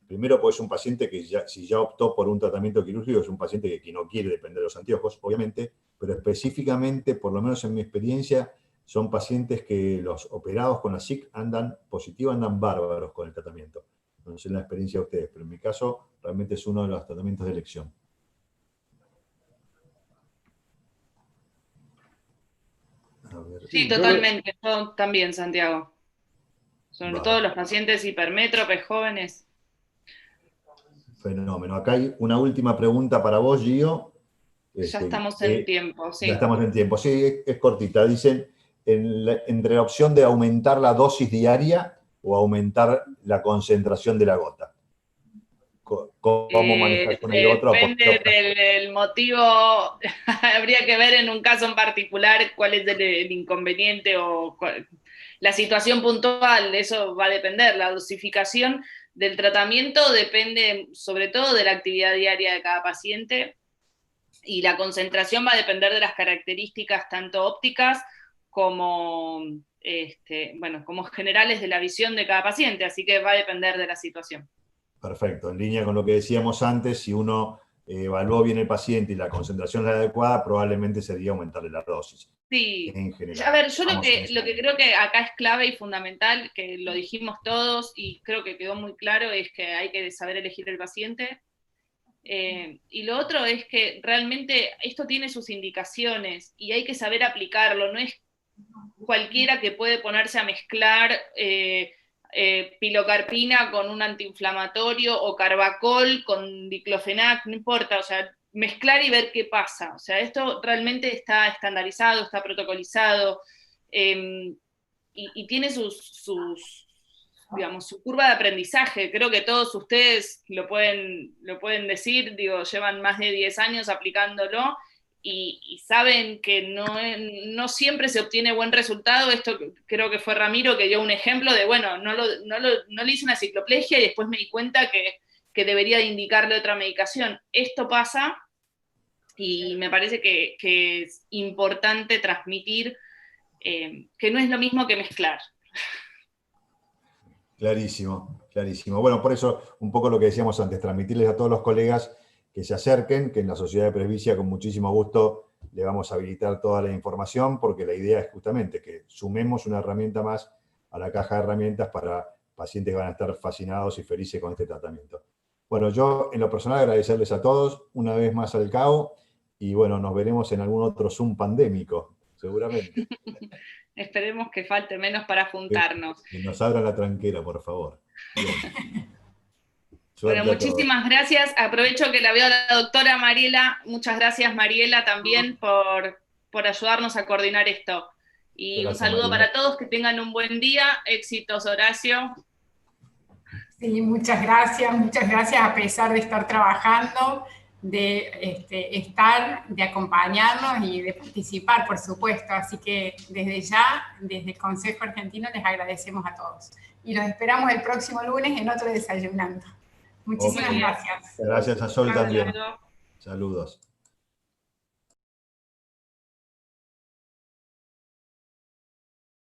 Primero, pues es un paciente que si ya optó por un tratamiento quirúrgico, es un paciente que no quiere depender de los anteojos, obviamente, pero específicamente, por lo menos en mi experiencia, son pacientes que los operados con la SIC andan positivos, andan bárbaros con el tratamiento. No sé la experiencia de ustedes, pero en mi caso realmente es uno de los tratamientos de elección. Sí, totalmente. Yo también, Santiago. Sobre todo los pacientes hipermétropes, jóvenes. Fenómeno. Acá hay una última pregunta para vos, Gio. Ya estamos en tiempo, sí. Ya estamos en tiempo. Sí, es cortita. Dicen, entre la opción de aumentar la dosis diaria o aumentar la concentración de la gota. ¿Cómo manejar con el otro? Depende del motivo. Habría que ver en un caso en particular cuál es el inconveniente o la situación puntual. Eso va a depender. La dosificación del tratamiento depende sobre todo de la actividad diaria de cada paciente, y la concentración va a depender de las características tanto ópticas como, como generales de la visión de cada paciente, así que va a depender de la situación. Perfecto, en línea con lo que decíamos antes, si uno evaluó bien el paciente y la concentración es la adecuada, probablemente sería aumentarle la dosis. Sí, en general. A ver, yo lo que creo que acá es clave y fundamental, que lo dijimos todos y creo que quedó muy claro, es que hay que saber elegir el paciente. Y lo otro es que realmente esto tiene sus indicaciones y hay que saber aplicarlo, no es cualquiera que puede ponerse a mezclar pilocarpina con un antiinflamatorio o carbacol con diclofenac, no importa, o sea, mezclar y ver qué pasa. O sea, esto realmente está estandarizado, está protocolizado, y tiene digamos, su curva de aprendizaje. Creo que todos ustedes lo pueden decir, digo, llevan más de 10 años aplicándolo y saben que no siempre se obtiene buen resultado. Esto creo que fue Ramiro que dio un ejemplo de, bueno, no le hice una cicloplegia y después me di cuenta que debería de indicarle otra medicación. Esto pasa y me parece que es importante transmitir que no es lo mismo que mezclar. Clarísimo, clarísimo. Bueno, por eso, un poco lo que decíamos antes, transmitirles a todos los colegas que se acerquen, que en la Sociedad de Presbicia con muchísimo gusto le vamos a habilitar toda la información, porque la idea es justamente que sumemos una herramienta más a la caja de herramientas para pacientes que van a estar fascinados y felices con este tratamiento. Bueno, yo en lo personal agradecerles a todos, una vez más al CAO, y bueno, nos veremos en algún otro Zoom pandémico, seguramente. Esperemos que falte menos para juntarnos. Que nos abran la tranquera, por favor. Bueno, muchísimas gracias. Aprovecho que la veo a la doctora Mariela. Muchas gracias, Mariela, también por ayudarnos a coordinar esto. Y gracias, un saludo Mariela. Para todos, que tengan un buen día. Éxitos, Horacio. Sí, muchas gracias a pesar de estar trabajando, de de acompañarnos y de participar, por supuesto. Así que desde ya, desde el Consejo Argentino, les agradecemos a todos. Y los esperamos el próximo lunes en otro Desayunando. Muchísimas gracias. Gracias a Sol también. Saludos.